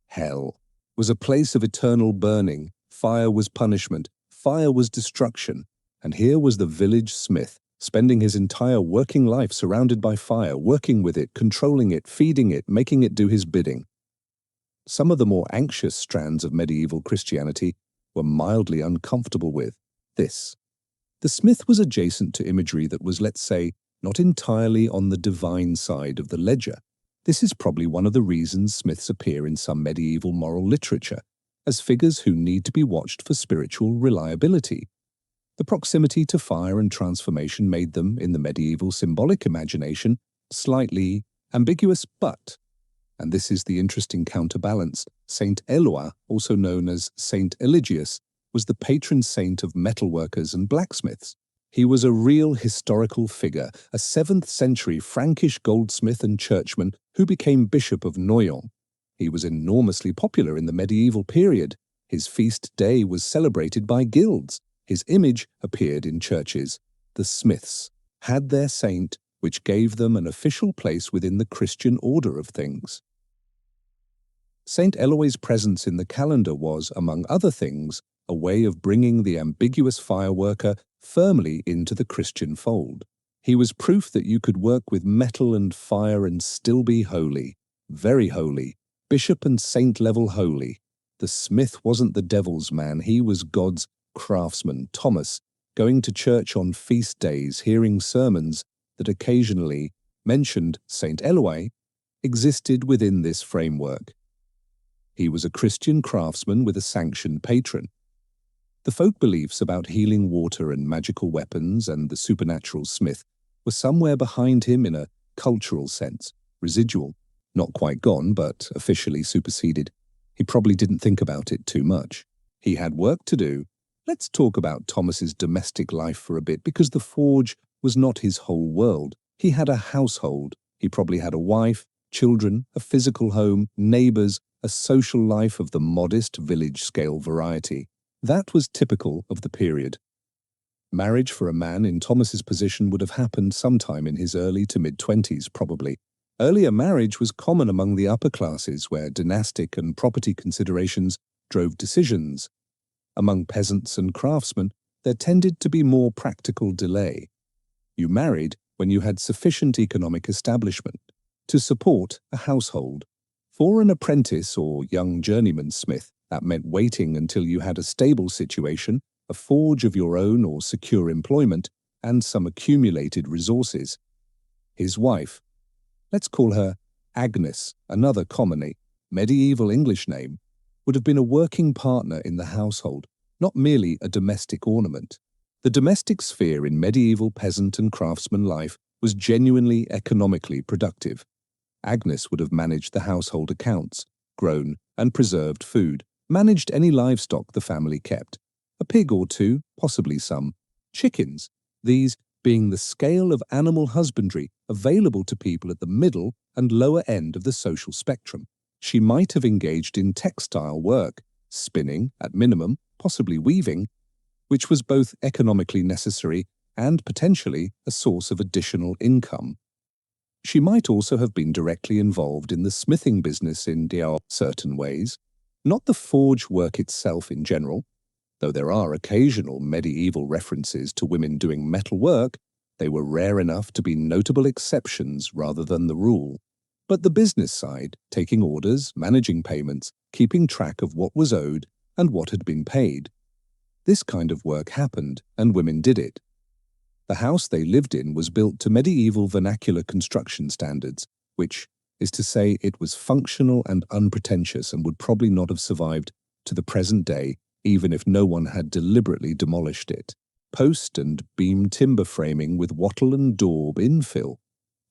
Hell was a place of eternal burning. Fire was punishment. Fire was destruction. And here was the village smith, spending his entire working life surrounded by fire, working with it, controlling it, feeding it, making it do his bidding. Some of the more anxious strands of medieval Christianity were mildly uncomfortable with this. The smith was adjacent to imagery that was, let's say, not entirely on the divine side of the ledger. This is probably one of the reasons smiths appear in some medieval moral literature, as figures who need to be watched for spiritual reliability. The proximity to fire and transformation made them, in the medieval symbolic imagination, slightly ambiguous, and this is the interesting counterbalance, Saint Eloi, also known as Saint Eligius, was the patron saint of metalworkers and blacksmiths. He was a real historical figure, a 7th century Frankish goldsmith and churchman who became Bishop of Noyon. He was enormously popular in the medieval period. His feast day was celebrated by guilds. His image appeared in churches. The smiths had their saint, which gave them an official place within the Christian order of things. St. Eloy's presence in the calendar was, among other things, a way of bringing the ambiguous fireworker firmly into the Christian fold. He was proof that you could work with metal and fire and still be holy, very holy, bishop and saint level holy. The smith wasn't the devil's man, he was God's craftsman. Thomas, going to church on feast days, hearing sermons that occasionally mentioned St. Eloi, existed within this framework. He was a Christian craftsman with a sanctioned patron. The folk beliefs about healing water and magical weapons and the supernatural smith were somewhere behind him in a cultural sense, residual, not quite gone, but officially superseded. He probably didn't think about it too much. He had work to do. Let's talk about Thomas's domestic life for a bit, because the forge was not his whole world. He had a household. He probably had a wife, children, a physical home, neighbors, a social life of the modest village-scale variety. That was typical of the period. Marriage for a man in Thomas's position would have happened sometime in his early to mid-20s, probably. Earlier marriage was common among the upper classes, where dynastic and property considerations drove decisions. Among peasants and craftsmen, there tended to be more practical delay. You married when you had sufficient economic establishment to support a household. For an apprentice or young journeyman smith, that meant waiting until you had a stable situation, a forge of your own or secure employment, and some accumulated resources. His wife, let's call her Agnes, another commonly medieval English name, would have been a working partner in the household, not merely a domestic ornament. The domestic sphere in medieval peasant and craftsman life was genuinely economically productive. Agnes would have managed the household accounts, grown and preserved food, managed any livestock the family kept, a pig or two, possibly some, chickens, these being the scale of animal husbandry available to people at the middle and lower end of the social spectrum. She might have engaged in textile work, spinning at minimum, possibly weaving, which was both economically necessary and potentially a source of additional income. She might also have been directly involved in the smithing business in certain ways, not the forge work itself in general. Though there are occasional medieval references to women doing metal work, they were rare enough to be notable exceptions rather than the rule. But the business side, taking orders, managing payments, keeping track of what was owed and what had been paid. This kind of work happened, and women did it. The house they lived in was built to medieval vernacular construction standards, which is to say it was functional and unpretentious and would probably not have survived to the present day even if no one had deliberately demolished it. Post and beam timber framing with wattle and daub infill,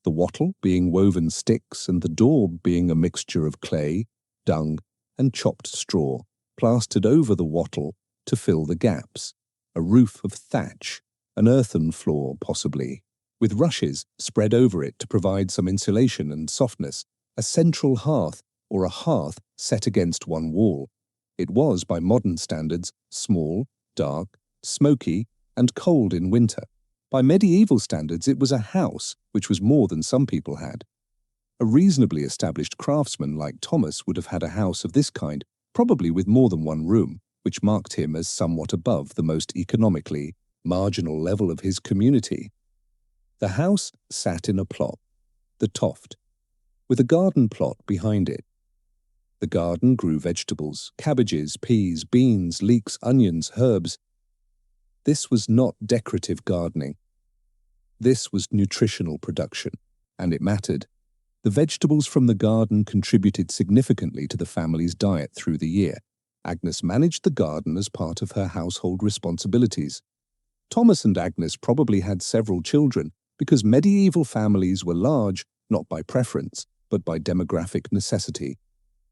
the wattle being woven sticks and the daub being a mixture of clay, dung, and chopped straw, plastered over the wattle to fill the gaps, a roof of thatch, an earthen floor possibly, with rushes spread over it to provide some insulation and softness, a central hearth or a hearth set against one wall. It was, by modern standards, small, dark, smoky, and cold in winter. By medieval standards, it was a house, which was more than some people had. A reasonably established craftsman like Thomas would have had a house of this kind, probably with more than one room, which marked him as somewhat above the most economically marginal level of his community. The house sat in a plot, the toft, with a garden plot behind it. The garden grew vegetables, cabbages, peas, beans, leeks, onions, herbs. This was not decorative gardening. This was nutritional production, and it mattered. The vegetables from the garden contributed significantly to the family's diet through the year. Agnes managed the garden as part of her household responsibilities. Thomas and Agnes probably had several children because medieval families were large, not by preference, but by demographic necessity.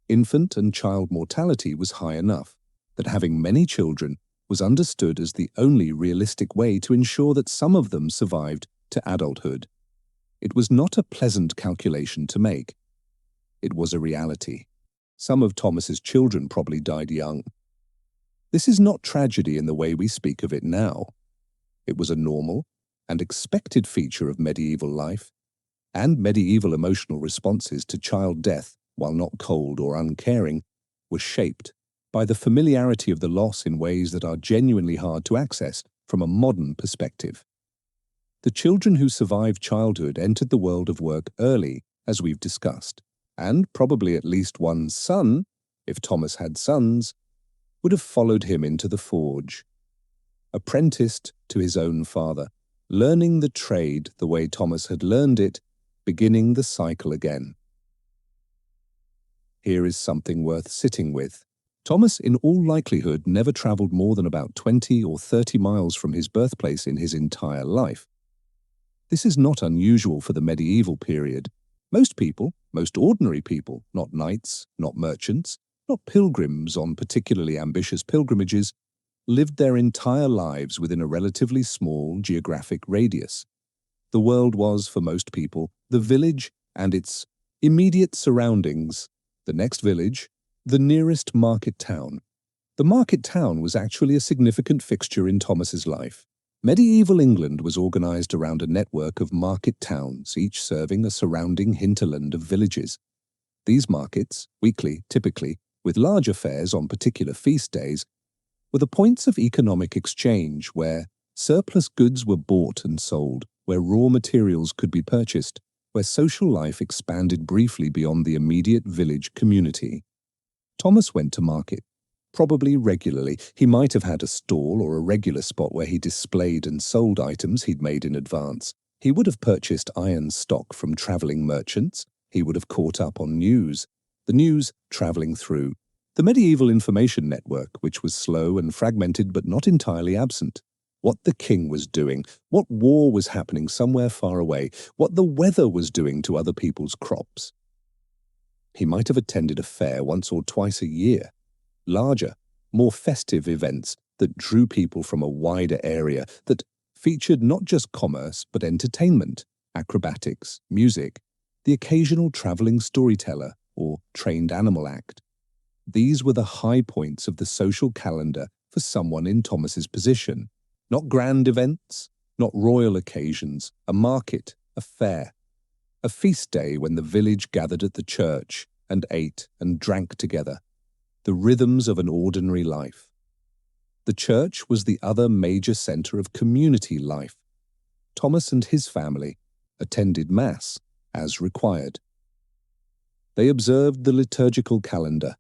Infant and child mortality was high enough that having many children was understood as the only realistic way to ensure that some of them survived to adulthood. It was not a pleasant calculation to make. It was a reality. Some of Thomas's children probably died young. This is not tragedy in the way we speak of it now. It was a normal and expected feature of medieval life and medieval emotional responses to child death while not cold or uncaring, was shaped by the familiarity of the loss in ways that are genuinely hard to access from a modern perspective. The children who survived childhood entered the world of work early, as we've discussed, and probably at least one son, if Thomas had sons, would have followed him into the forge. Apprenticed to his own father, learning the trade the way Thomas had learned it, beginning the cycle again. Here is something worth sitting with. Thomas, in all likelihood, never travelled more than about 20 or 30 miles from his birthplace in his entire life. This is not unusual for the medieval period. Most people, most ordinary people, not knights, not merchants, not pilgrims on particularly ambitious pilgrimages, lived their entire lives within a relatively small geographic radius. The world was, for most people, the village and its immediate surroundings, the next village, the nearest market town. The market town was actually a significant fixture in Thomas's life. Medieval England was organized around a network of market towns, each serving a surrounding hinterland of villages. These markets, weekly typically, with large affairs on particular feast days, were the points of economic exchange where surplus goods were bought and sold, where raw materials could be purchased, where social life expanded briefly beyond the immediate village community. Thomas went to market. Probably regularly. He might have had a stall or a regular spot where he displayed and sold items he'd made in advance. He would have purchased iron stock from travelling merchants. He would have caught up on news. The news travelling through the medieval information network, which was slow and fragmented but not entirely absent. What the king was doing, what war was happening somewhere far away, what the weather was doing to other people's crops. He might have attended a fair once or twice a year. Larger, more festive events that drew people from a wider area, that featured not just commerce but entertainment, acrobatics, music, the occasional travelling storyteller or trained animal act. These were the high points of the social calendar for someone in Thomas's position. Not grand events, not royal occasions, a market, a fair, a feast day when the village gathered at the church and ate and drank together. The rhythms of an ordinary life. The church was the other major centre of community life. Thomas and his family attended Mass as required. They observed the liturgical calendar,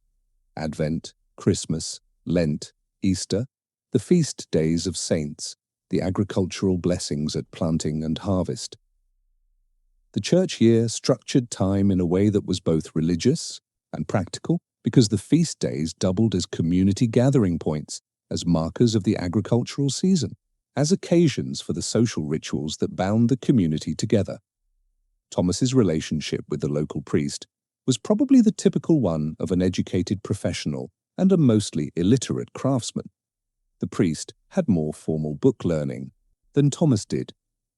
Advent, Christmas, Lent, Easter, the feast days of saints, the agricultural blessings at planting and harvest. The church year structured time in a way that was both religious and practical, because the feast days doubled as community gathering points, as markers of the agricultural season, as occasions for the social rituals that bound the community together. Thomas's relationship with the local priest was probably the typical one of an educated professional and a mostly illiterate craftsman. The priest had more formal book learning than Thomas did.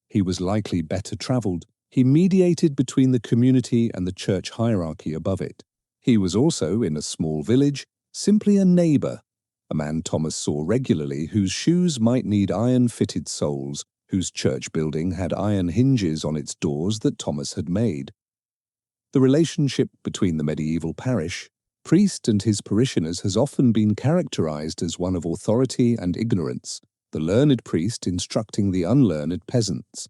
He was likely better travelled. He mediated between the community and the church hierarchy above it. He was also, in a small village, simply a neighbour, a man Thomas saw regularly whose shoes might need iron-fitted soles, whose church building had iron hinges on its doors that Thomas had made. The relationship between the medieval parish, priest and his parishioners has often been characterised as one of authority and ignorance, the learned priest instructing the unlearned peasants.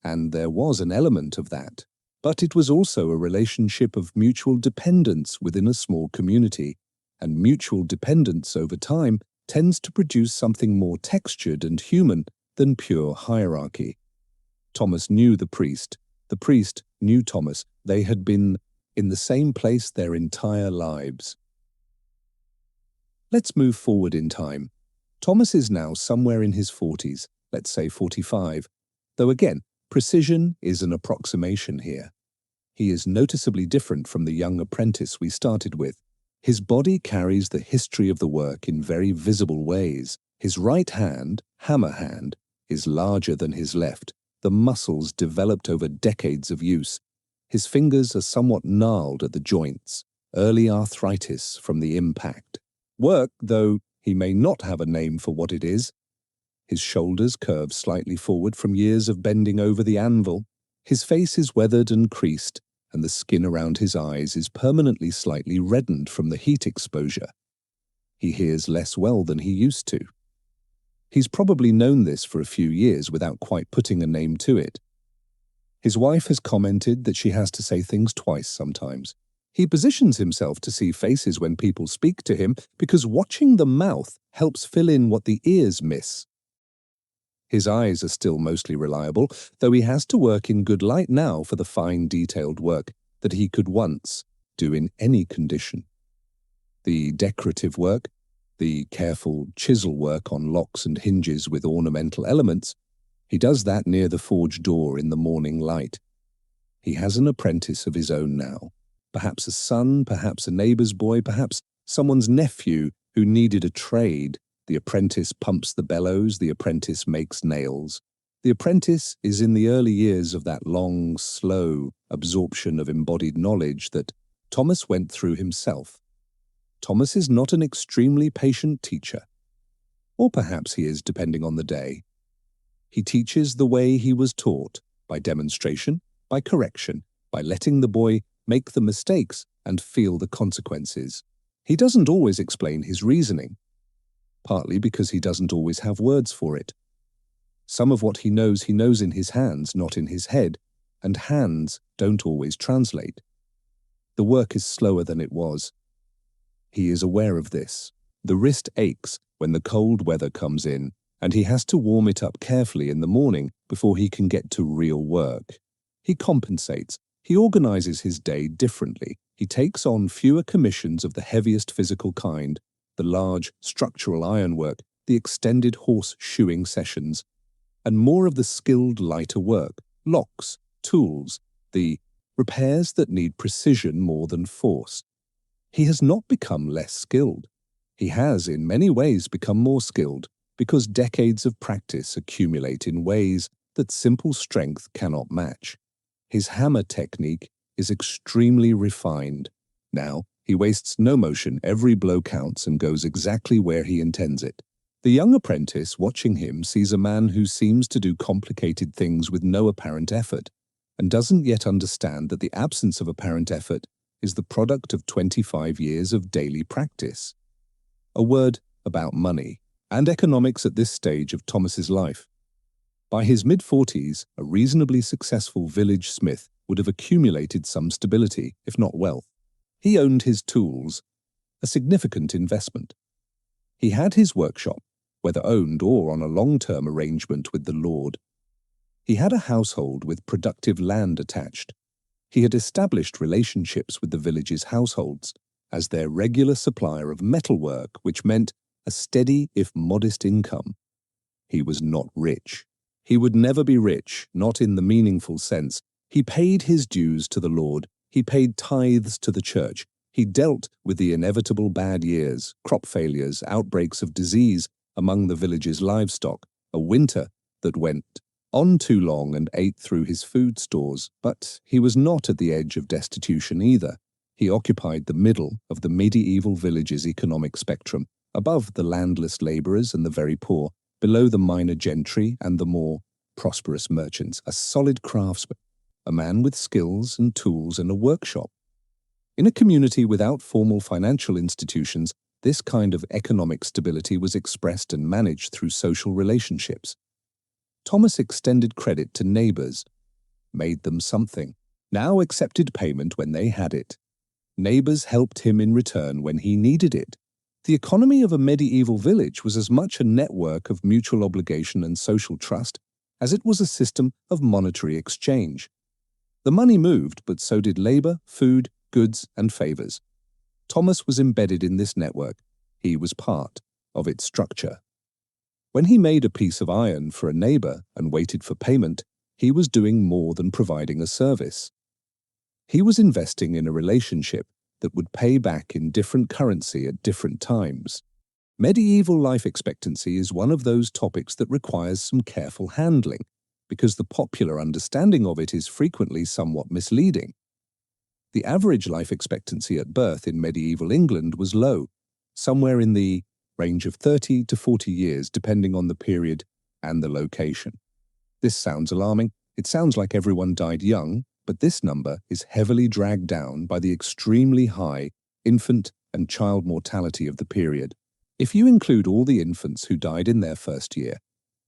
And there was an element of that. But it was also a relationship of mutual dependence within a small community, and mutual dependence over time tends to produce something more textured and human than pure hierarchy. Thomas knew the priest knew Thomas. They had been in the same place their entire lives. Let's move forward in time. Thomas is now somewhere in his 40s, let's say 45, though again, precision is an approximation here. He is noticeably different from the young apprentice we started with. His body carries the history of the work in very visible ways. His right hand, hammer hand, is larger than his left, the muscles developed over decades of use. His fingers are somewhat gnarled at the joints, early arthritis from the impact. Work, though he may not have a name for what it is. His shoulders curve slightly forward from years of bending over the anvil. His face is weathered and creased, and the skin around his eyes is permanently slightly reddened from the heat exposure. He hears less well than he used to. He's probably known this for a few years without quite putting a name to it. His wife has commented that she has to say things twice sometimes. He positions himself to see faces when people speak to him because watching the mouth helps fill in what the ears miss. His eyes are still mostly reliable, though he has to work in good light now for the fine detailed work that he could once do in any condition. The decorative work, the careful chisel work on locks and hinges with ornamental elements, he does that near the forge door in the morning light. He has an apprentice of his own now, perhaps a son, perhaps a neighbor's boy, perhaps someone's nephew who needed a trade. The apprentice pumps the bellows, the apprentice makes nails. The apprentice is in the early years of that long, slow absorption of embodied knowledge that Thomas went through himself. Thomas is not an extremely patient teacher. Or perhaps he is, depending on the day. He teaches the way he was taught, by demonstration, by correction, by letting the boy make the mistakes and feel the consequences. He doesn't always explain his reasoning, partly because he doesn't always have words for it. Some of what he knows in his hands, not in his head, and hands don't always translate. The work is slower than it was. He is aware of this. The wrist aches when the cold weather comes in, and he has to warm it up carefully in the morning before he can get to real work. He compensates. He organizes his day differently. He takes on fewer commissions of the heaviest physical kind, the large structural ironwork, the extended horse shoeing sessions, and more of the skilled lighter work, locks, tools, the repairs that need precision more than force. He has not become less skilled. He has, in many ways, become more skilled, because decades of practice accumulate in ways that simple strength cannot match. His hammer technique is extremely refined. Now, he wastes no motion, every blow counts and goes exactly where he intends it. The young apprentice watching him sees a man who seems to do complicated things with no apparent effort, and doesn't yet understand that the absence of apparent effort is the product of 25 years of daily practice. A word about money and economics at this stage of Thomas's life. By his mid-40s, a reasonably successful village smith would have accumulated some stability, if not wealth. He owned his tools, a significant investment. He had his workshop, whether owned or on a long-term arrangement with the lord. He had a household with productive land attached. He had established relationships with the village's households as their regular supplier of metalwork, which meant a steady, if modest, income. He was not rich. He would never be rich, not in the meaningful sense. He paid his dues to the Lord. He paid tithes to the church. He dealt with the inevitable bad years, crop failures, outbreaks of disease among the village's livestock, a winter that went on too long and ate through his food stores. But he was not at the edge of destitution either. He occupied the middle of the medieval village's economic spectrum, above the landless laborers and the very poor, below the minor gentry and the more prosperous merchants, a solid craftsman, a man with skills and tools and a workshop. In a community without formal financial institutions, this kind of economic stability was expressed and managed through social relationships. Thomas extended credit to neighbors, made them something, now accepted payment when they had it. Neighbors helped him in return when he needed it. The economy of a medieval village was as much a network of mutual obligation and social trust as it was a system of monetary exchange. The money moved, but so did labor, food, goods, and favors. Thomas was embedded in this network. He was part of its structure. When he made a piece of iron for a neighbor and waited for payment, he was doing more than providing a service. He was investing in a relationship that would pay back in different currency at different times. Medieval life expectancy is one of those topics that requires some careful handling, because the popular understanding of it is frequently somewhat misleading. The average life expectancy at birth in medieval England was low, somewhere in the range of 30 to 40 years, depending on the period and the location. This sounds alarming. It sounds like everyone died young, but this number is heavily dragged down by the extremely high infant and child mortality of the period. If you include all the infants who died in their first year,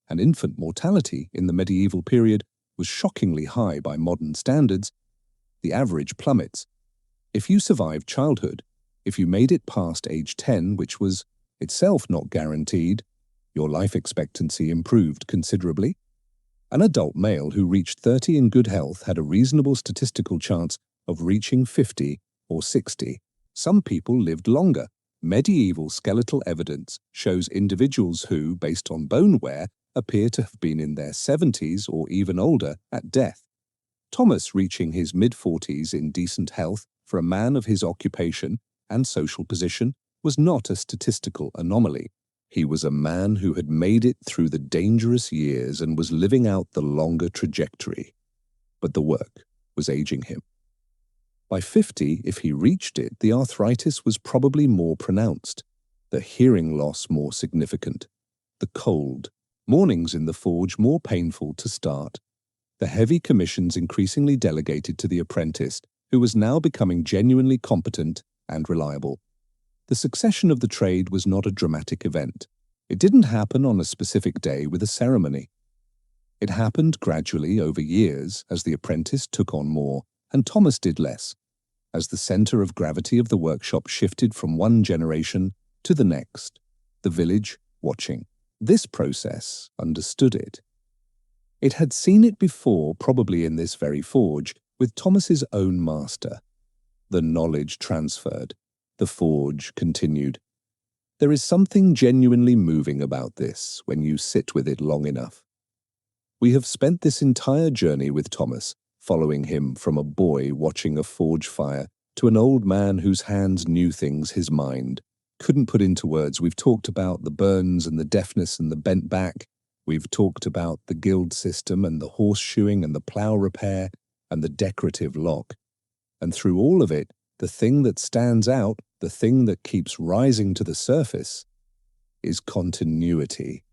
and infant mortality in the medieval period was shockingly high by modern standards, the average plummets. If you survived childhood, if you made it past age 10, which was itself not guaranteed, your life expectancy improved considerably. An adult male who reached 30 in good health had a reasonable statistical chance of reaching 50 or 60. Some people lived longer. Medieval skeletal evidence shows individuals who, based on bone wear, appear to have been in their 70s or even older at death. Thomas reaching his mid-40s in decent health for a man of his occupation and social position was not a statistical anomaly. He was a man who had made it through the dangerous years and was living out the longer trajectory. But the work was aging him. By 50, if he reached it, the arthritis was probably more pronounced, the hearing loss more significant, the cold, mornings in the forge more painful to start, the heavy commissions increasingly delegated to the apprentice, who was now becoming genuinely competent and reliable. The succession of the trade was not a dramatic event. It didn't happen on a specific day with a ceremony. It happened gradually over years as the apprentice took on more and Thomas did less, as the center of gravity of the workshop shifted from one generation to the next, the village watching. This process understood it. It had seen it before, probably in this very forge, with Thomas's own master. The knowledge transferred. The forge continued. There is something genuinely moving about this when you sit with it long enough. We have spent this entire journey with Thomas, following him from a boy watching a forge fire to an old man whose hands knew things his mind couldn't put into words. We've talked about the burns and the deafness and the bent back. We've talked about the guild system and the horseshoeing and the plough repair and the decorative lock. And through all of it, the thing that stands out, the thing that keeps rising to the surface, is continuity.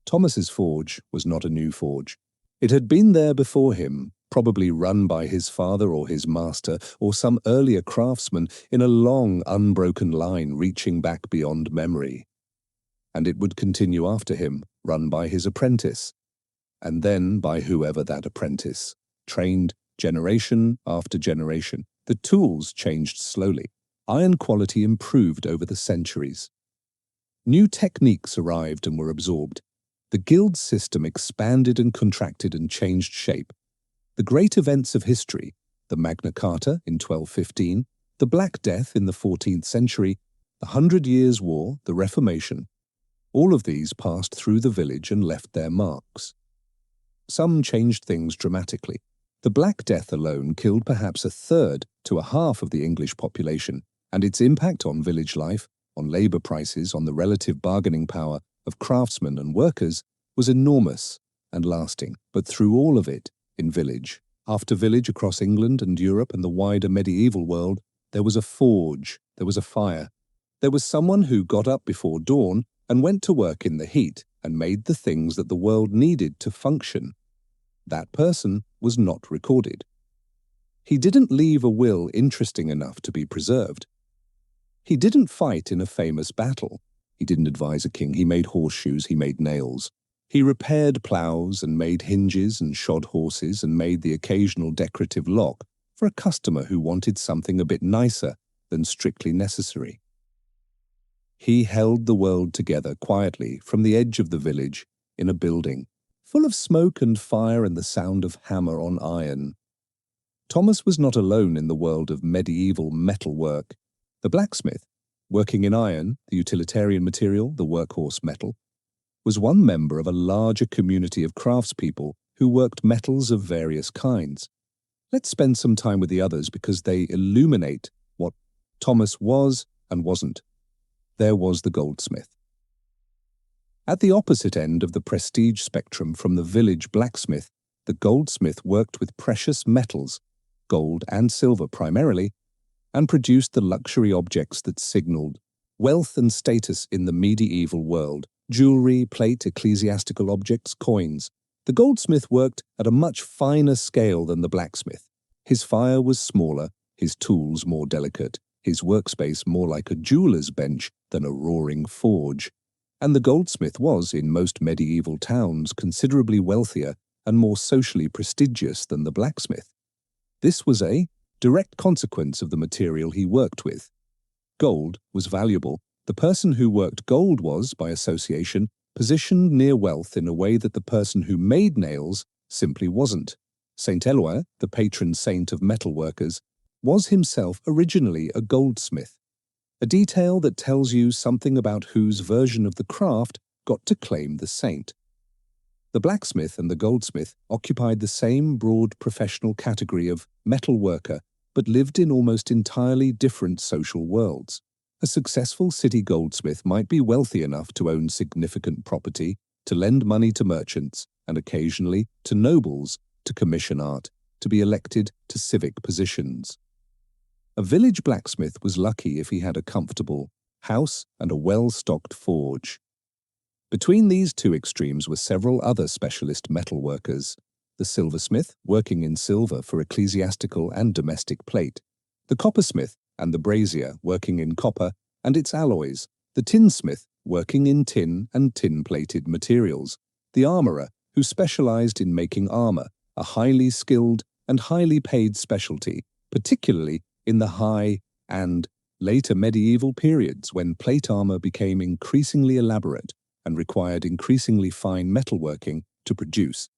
Thomas's forge was not a new forge. It had been there before him, probably run by his father or his master or some earlier craftsman in a long, unbroken line reaching back beyond memory. And it would continue after him, run by his apprentice, and then by whoever that apprentice, trained generation after generation. The tools changed slowly. Iron quality improved over the centuries. New techniques arrived and were absorbed. The guild system expanded and contracted and changed shape. The great events of history, the Magna Carta in 1215, the Black Death in the 14th century, the 100 Years' War, the Reformation, all of these passed through the village and left their marks. Some changed things dramatically. The Black Death alone killed perhaps a third to a half of the English population, and its impact on village life, on labor prices, on the relative bargaining power of craftsmen and workers was enormous and lasting. But through all of it, in village after village across England and Europe and the wider medieval world, there was a forge, there was a fire. There was someone who got up before dawn and went to work in the heat and made the things that the world needed to function. That person was not recorded. He didn't leave a will interesting enough to be preserved. He didn't fight in a famous battle. He didn't advise a king. He made horseshoes, he made nails. He repaired ploughs and made hinges and shod horses and made the occasional decorative lock for a customer who wanted something a bit nicer than strictly necessary. He held the world together quietly from the edge of the village in a building, full of smoke and fire and the sound of hammer on iron. Thomas was not alone in the world of medieval metalwork. The blacksmith, working in iron, the utilitarian material, the workhorse metal, was one member of a larger community of craftspeople who worked metals of various kinds. Let's spend some time with the others because they illuminate what Thomas was and wasn't. There was the goldsmith. At the opposite end of the prestige spectrum from the village blacksmith, the goldsmith worked with precious metals, gold and silver primarily, and produced the luxury objects that signaled wealth and status in the medieval world: jewelry, plate, ecclesiastical objects, coins. The goldsmith worked at a much finer scale than the blacksmith. His fire was smaller, his tools more delicate, his workspace more like a jeweler's bench than a roaring forge. And the goldsmith was, in most medieval towns, considerably wealthier and more socially prestigious than the blacksmith. This was a direct consequence of the material he worked with. Gold was valuable. The person who worked gold was, by association, positioned near wealth in a way that the person who made nails simply wasn't. Saint Eloi, the patron saint of metalworkers, was himself originally a goldsmith, a detail that tells you something about whose version of the craft got to claim the saint. The blacksmith and the goldsmith occupied the same broad professional category of metal worker, but lived in almost entirely different social worlds. A successful city goldsmith might be wealthy enough to own significant property, to lend money to merchants, and occasionally to nobles, to commission art, to be elected to civic positions. A village blacksmith was lucky if he had a comfortable house and a well-stocked forge. Between these two extremes were several other specialist metalworkers: the silversmith, working in silver for ecclesiastical and domestic plate; the coppersmith and the brazier, working in copper and its alloys; the tinsmith, working in tin and tin-plated materials; the armorer, who specialized in making armor, a highly skilled and highly paid specialty, particularly in the high and later medieval periods when plate armor became increasingly elaborate and required increasingly fine metalworking to produce.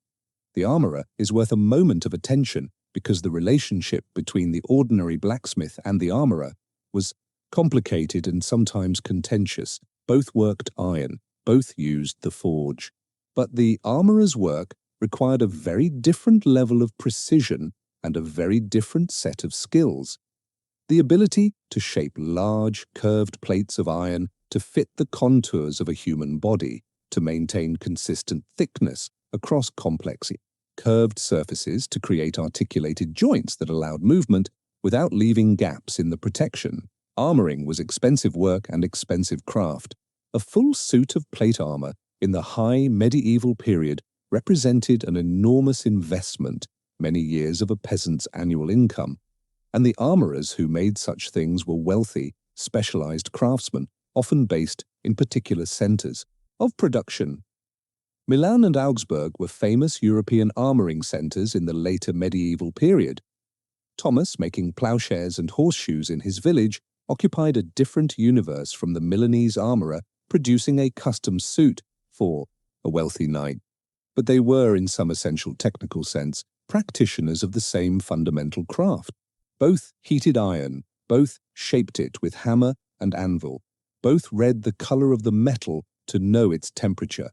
The armorer is worth a moment of attention because the relationship between the ordinary blacksmith and the armorer was complicated and sometimes contentious. Both worked iron, both used the forge. But the armorer's work required a very different level of precision and a very different set of skills. The ability to shape large, curved plates of iron to fit the contours of a human body, to maintain consistent thickness across complex, curved surfaces, to create articulated joints that allowed movement without leaving gaps in the protection. Armoring was expensive work and expensive craft. A full suit of plate armor in the high medieval period represented an enormous investment, many years of a peasant's annual income. And the armorers who made such things were wealthy, specialized craftsmen, often based in particular centers of production. Milan and Augsburg were famous European armoring centers in the later medieval period. Thomas, making plowshares and horseshoes in his village, occupied a different universe from the Milanese armorer producing a custom suit for a wealthy knight. But they were, in some essential technical sense, practitioners of the same fundamental craft. Both heated iron, both shaped it with hammer and anvil, both read the color of the metal to know its temperature.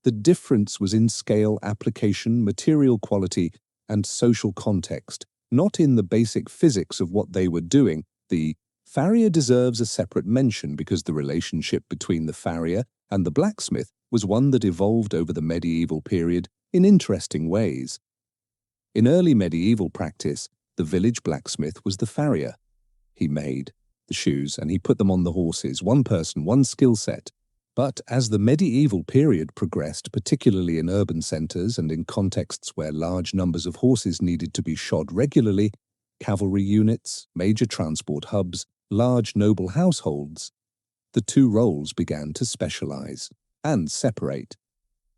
The difference was in scale, application, material quality, and social context, not in the basic physics of what they were doing. The farrier deserves a separate mention because the relationship between the farrier and the blacksmith was one that evolved over the medieval period in interesting ways. In early medieval practice, the village blacksmith was the farrier. He made the shoes and he put them on the horses, one person, one skill set. But as the medieval period progressed, particularly in urban centers and in contexts where large numbers of horses needed to be shod regularly, cavalry units, major transport hubs, large noble households, the two roles began to specialize and separate.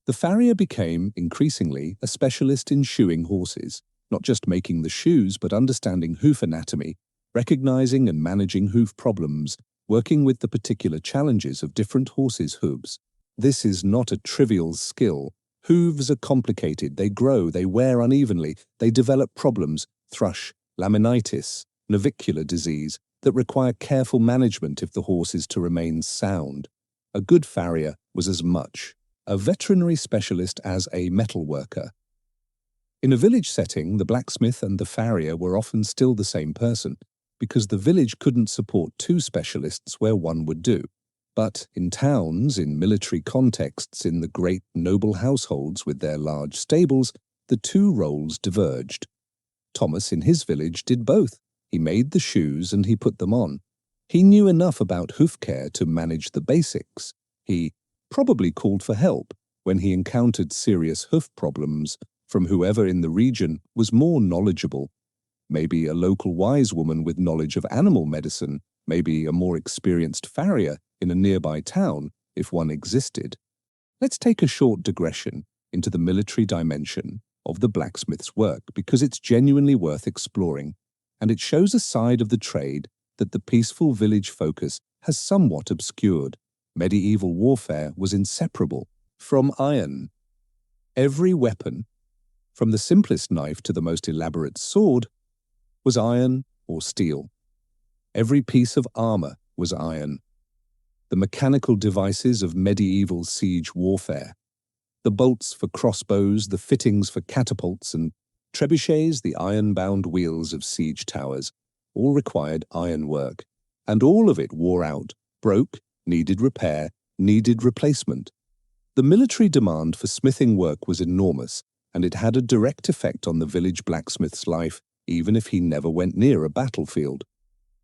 The farrier became, increasingly, a specialist in shoeing horses, not just making the shoes but understanding hoof anatomy, recognizing and managing hoof problems, working with the particular challenges of different horses' hooves. This is not a trivial skill. Hooves are complicated, they grow, they wear unevenly, they develop problems, thrush, laminitis, navicular disease, that require careful management if the horse is to remain sound. A good farrier was as much a veterinary specialist as a metal worker. In a village setting, the blacksmith and the farrier were often still the same person, because the village couldn't support two specialists where one would do. But in towns, in military contexts, in the great noble households with their large stables, the two roles diverged. Thomas in his village did both. He made the shoes and he put them on. He knew enough about hoof care to manage the basics. He probably called for help when he encountered serious hoof problems from whoever in the region was more knowledgeable. maybe a local wise woman with knowledge of animal medicine, maybe a more experienced farrier in a nearby town, if one existed. Let's take a short digression into the military dimension of the blacksmith's work because it's genuinely worth exploring, and it shows a side of the trade that the peaceful village focus has somewhat obscured. Medieval warfare was inseparable from iron. Every weapon, from the simplest knife to the most elaborate sword, was iron or steel. Every piece of armor was iron. The mechanical devices of medieval siege warfare, the bolts for crossbows, the fittings for catapults, and trebuchets, the iron-bound wheels of siege towers, all required ironwork, and all of it wore out, broke, needed repair, needed replacement. The military demand for smithing work was enormous, and it had a direct effect on the village blacksmith's life, even if he never went near a battlefield.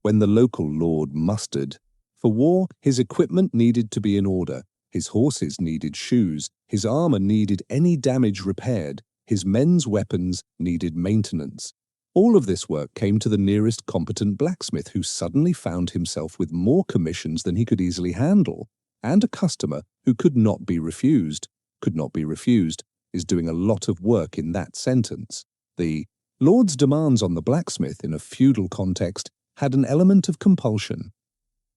When the local lord mustered for war, his equipment needed to be in order, his horses needed shoes, his armor needed any damage repaired, his men's weapons needed maintenance. All of this work came to the nearest competent blacksmith, who suddenly found himself with more commissions than he could easily handle, and a customer who could not be refused. Could not be refused is doing a lot of work in that sentence. The lord's demands on the blacksmith in a feudal context had an element of compulsion.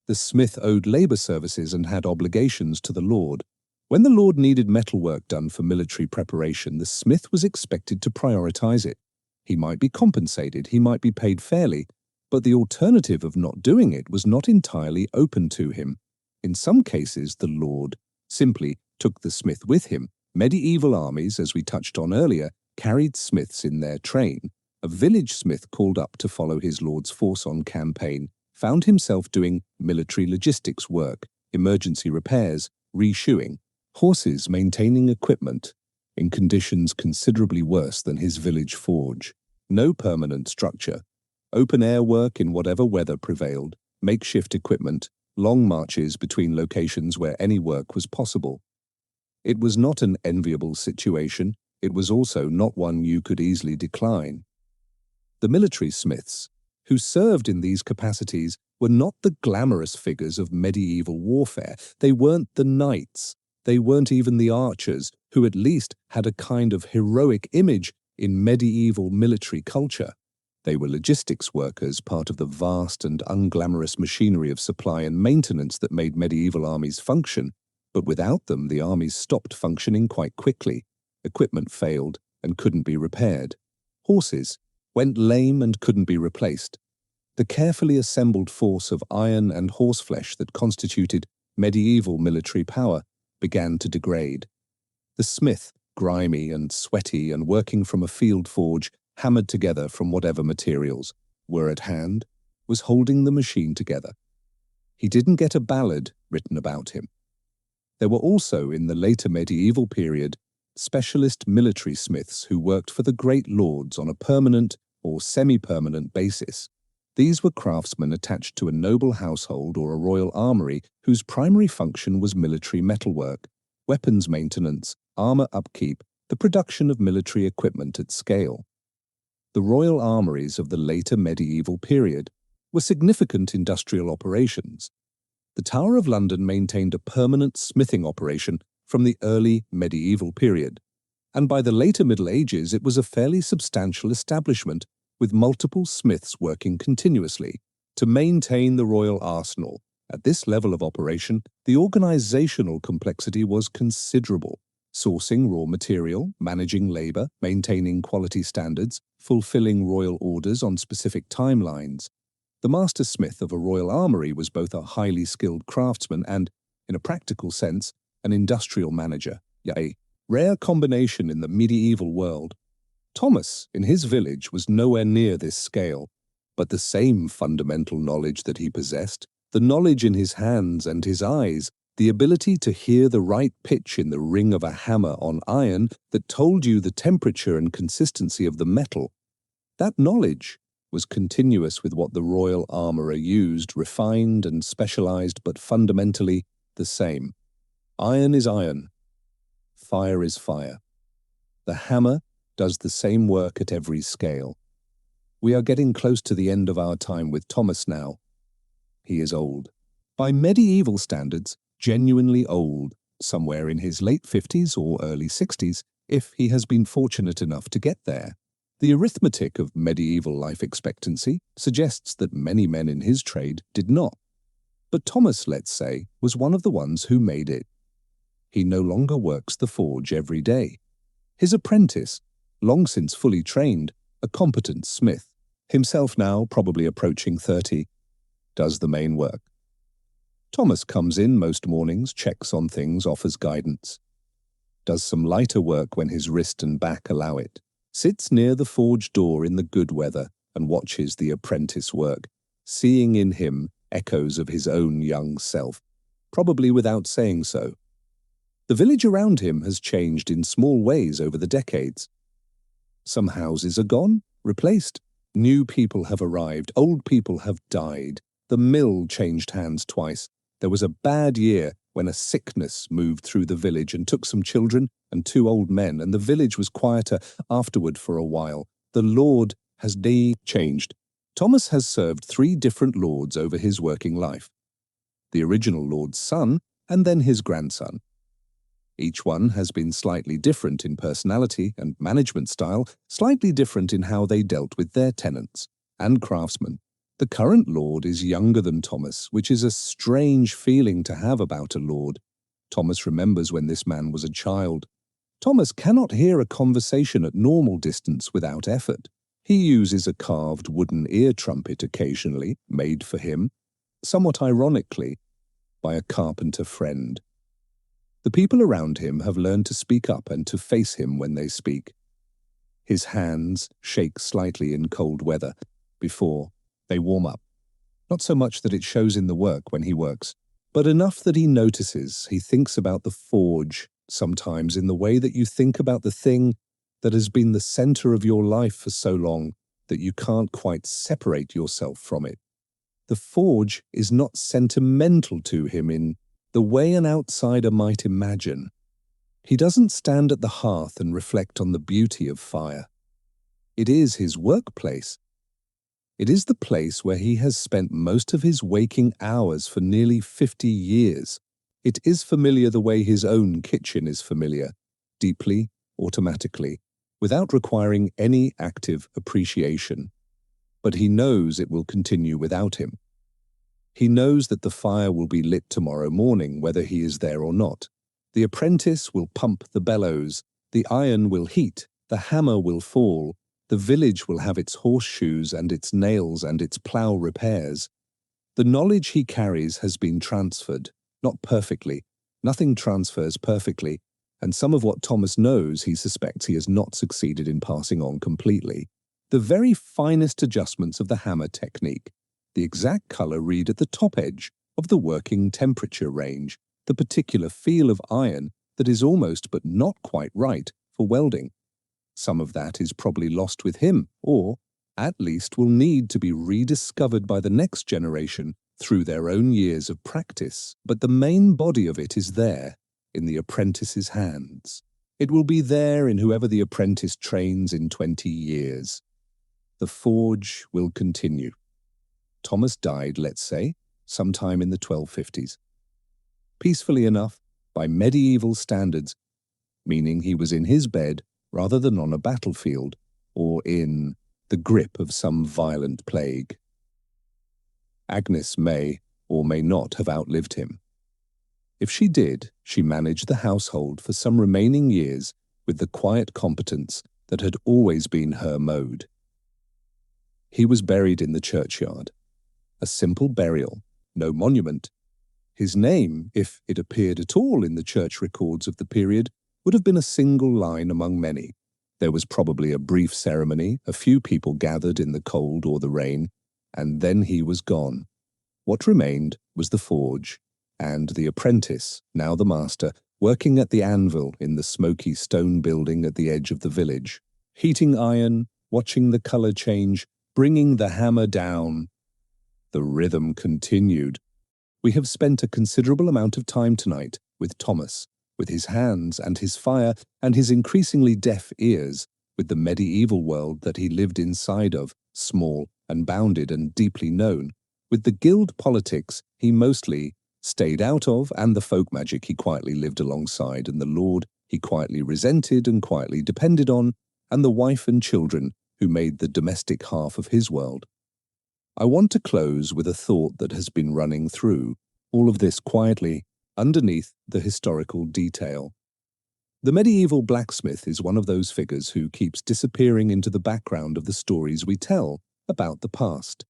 The smith owed labor services and had obligations to the lord. When the lord needed metalwork done for military preparation, the smith was expected to prioritize it. He might be compensated, he might be paid fairly, but the alternative of not doing it was not entirely open to him. In some cases, the lord simply took the smith with him. Medieval armies, as we touched on earlier, carried smiths in their train. A village smith called up to follow his lord's force on campaign found himself doing military logistics work, emergency repairs, reshoeing, horses maintaining equipment, in conditions considerably worse than his village forge. No permanent structure, open-air work in whatever weather prevailed, makeshift equipment, long marches between locations where any work was possible. It was not an enviable situation. It was also not one you could easily decline. The military smiths, who served in these capacities, were not the glamorous figures of medieval warfare. They weren't the knights. They weren't even the archers, who at least had a kind of heroic image in medieval military culture. They were logistics workers, part of the vast and unglamorous machinery of supply and maintenance that made medieval armies function, but without them the armies stopped functioning quite quickly. Equipment failed and couldn't be repaired. Horses went lame and couldn't be replaced. The carefully assembled force of iron and horseflesh that constituted medieval military power began to degrade. The smith, grimy and sweaty and working from a field forge hammered together from whatever materials were at hand, was holding the machine together. He didn't get a ballad written about him. There were also, in the later medieval period, specialist military smiths who worked for the great lords on a permanent or semi-permanent basis. These were craftsmen attached to a noble household or a royal armory whose primary function was military metalwork, weapons maintenance, armor upkeep, the production of military equipment at scale. The royal armories of the later medieval period were significant industrial operations. The Tower of London maintained a permanent smithing operation from the early medieval period, and by the later Middle Ages it was a fairly substantial establishment with multiple smiths working continuously to maintain the royal arsenal. At this level of operation, the organizational complexity was considerable. Sourcing raw material, managing labor, maintaining quality standards, fulfilling royal orders on specific timelines. The master smith of a royal armory was both a highly skilled craftsman and, in a practical sense, an industrial manager, a rare combination in the medieval world. Thomas, in his village, was nowhere near this scale, but the same fundamental knowledge that he possessed, the knowledge in his hands and his eyes, the ability to hear the right pitch in the ring of a hammer on iron that told you the temperature and consistency of the metal, that knowledge was continuous with what the royal armorer used, refined and specialized, but fundamentally the same. Iron is iron. Fire is fire. The hammer does the same work at every scale. We are getting close to the end of our time with Thomas now. He is old. By medieval standards, genuinely old, somewhere in his late 50s or early 60s, if he has been fortunate enough to get there. The arithmetic of medieval life expectancy suggests that many men in his trade did not. But Thomas, let's say, was one of the ones who made it. He no longer works the forge every day. His apprentice, long since fully trained, a competent smith, himself now probably approaching 30, does the main work. Thomas comes in most mornings, checks on things, offers guidance. Does some lighter work when his wrist and back allow it. Sits near the forge door in the good weather and watches the apprentice work, seeing in him echoes of his own young self, probably without saying so. The village around him has changed in small ways over the decades. Some houses are gone, replaced. New people have arrived, old people have died. The mill changed hands twice. There was a bad year when a sickness moved through the village and took some children and 2 old men, and the village was quieter afterward for a while. The lord has changed. Thomas has served 3 different lords over his working life. The original lord's son and then his grandson. Each one has been slightly different in personality and management style, slightly different in how they dealt with their tenants and craftsmen. The current lord is younger than Thomas, which is a strange feeling to have about a lord. Thomas remembers when this man was a child. Thomas cannot hear a conversation at normal distance without effort. He uses a carved wooden ear trumpet occasionally, made for him, somewhat ironically, by a carpenter friend. The people around him have learned to speak up and to face him when they speak. His hands shake slightly in cold weather before they warm up. Not so much that it shows in the work when he works, but enough that he notices. He thinks about the forge, sometimes in the way that you think about the thing that has been the center of your life for so long that you can't quite separate yourself from it. The forge is not sentimental to him in the way an outsider might imagine. He doesn't stand at the hearth and reflect on the beauty of fire. It is his workplace. It is the place where he has spent most of his waking hours for nearly 50 years. It is familiar the way his own kitchen is familiar, deeply, automatically, without requiring any active appreciation. But he knows it will continue without him. He knows that the fire will be lit tomorrow morning, whether he is there or not. The apprentice will pump the bellows, the iron will heat, the hammer will fall, the village will have its horseshoes and its nails and its plough repairs. The knowledge he carries has been transferred, not perfectly. Nothing transfers perfectly, and some of what Thomas knows he suspects he has not succeeded in passing on completely. The very finest adjustments of the hammer technique, the exact color read at the top edge of the working temperature range, the particular feel of iron that is almost but not quite right for welding. Some of that is probably lost with him, or at least will need to be rediscovered by the next generation through their own years of practice. But the main body of it is there, in the apprentice's hands. It will be there in whoever the apprentice trains in 20 years. The forge will continue. Thomas died, let's say, sometime in the 1250s. Peacefully enough, by medieval standards, meaning he was in his bed rather than on a battlefield or in the grip of some violent plague. Agnes may or may not have outlived him. If she did, she managed the household for some remaining years with the quiet competence that had always been her mode. He was buried in the churchyard. A simple burial, no monument. His name, if it appeared at all in the church records of the period, would have been a single line among many. There was probably a brief ceremony, a few people gathered in the cold or the rain, and then he was gone. What remained was the forge, and the apprentice, now the master, working at the anvil in the smoky stone building at the edge of the village, heating iron, watching the color change, bringing the hammer down. The rhythm continued. We have spent a considerable amount of time tonight with Thomas, with his hands and his fire and his increasingly deaf ears, with the medieval world that he lived inside of, small and bounded and deeply known, with the guild politics he mostly stayed out of, and the folk magic he quietly lived alongside, and the lord he quietly resented and quietly depended on, and the wife and children who made the domestic half of his world. I want to close with a thought that has been running through all of this quietly underneath the historical detail. The medieval blacksmith is one of those figures who keeps disappearing into the background of the stories we tell about the past.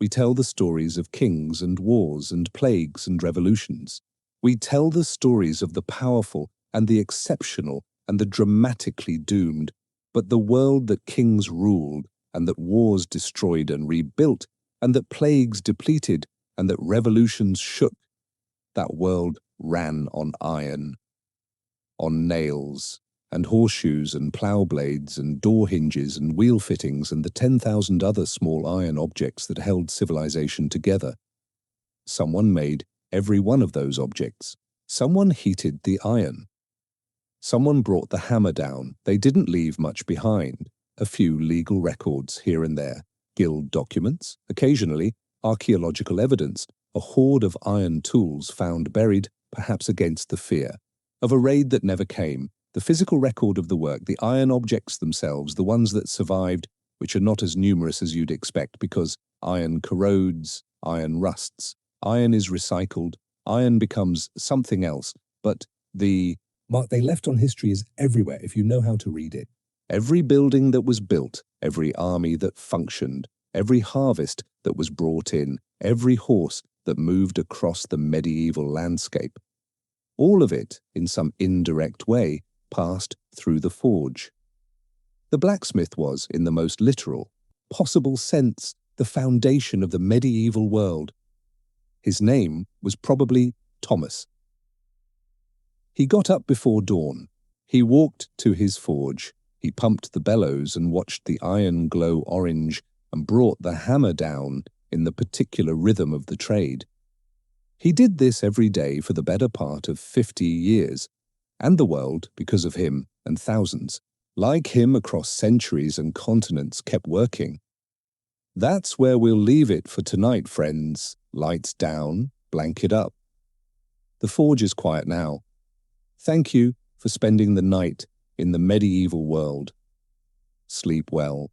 We tell the stories of kings and wars and plagues and revolutions. We tell the stories of the powerful and the exceptional and the dramatically doomed, but the world that kings ruled and that wars destroyed and rebuilt and that plagues depleted and that revolutions shook, that world ran on iron, on nails and horseshoes and plough blades and door hinges and wheel fittings and the 10,000 other small iron objects that held civilization together. Someone made every one of those objects. Someone heated the iron. Someone brought the hammer down. They didn't leave much behind. A few legal records here and there, guild documents, occasionally archaeological evidence, a hoard of iron tools found buried, perhaps against the fear of a raid that never came, the physical record of the work, the iron objects themselves, the ones that survived, which are not as numerous as you'd expect because iron corrodes, iron rusts, iron is recycled, iron becomes something else, but the mark they left on history is everywhere if you know how to read it. Every building that was built, every army that functioned, every harvest that was brought in, every horse that moved across the medieval landscape. All of it, in some indirect way, passed through the forge. The blacksmith was, in the most literal possible sense, the foundation of the medieval world. His name was probably Thomas. He got up before dawn. He walked to his forge. He pumped the bellows and watched the iron glow orange and brought the hammer down in the particular rhythm of the trade. He did this every day for the better part of 50 years, and the world, because of him and thousands, like him across centuries and continents, kept working. That's where we'll leave it for tonight, friends. Lights down, blanket up. The forge is quiet now. Thank you for spending the night in the medieval world. Sleep well.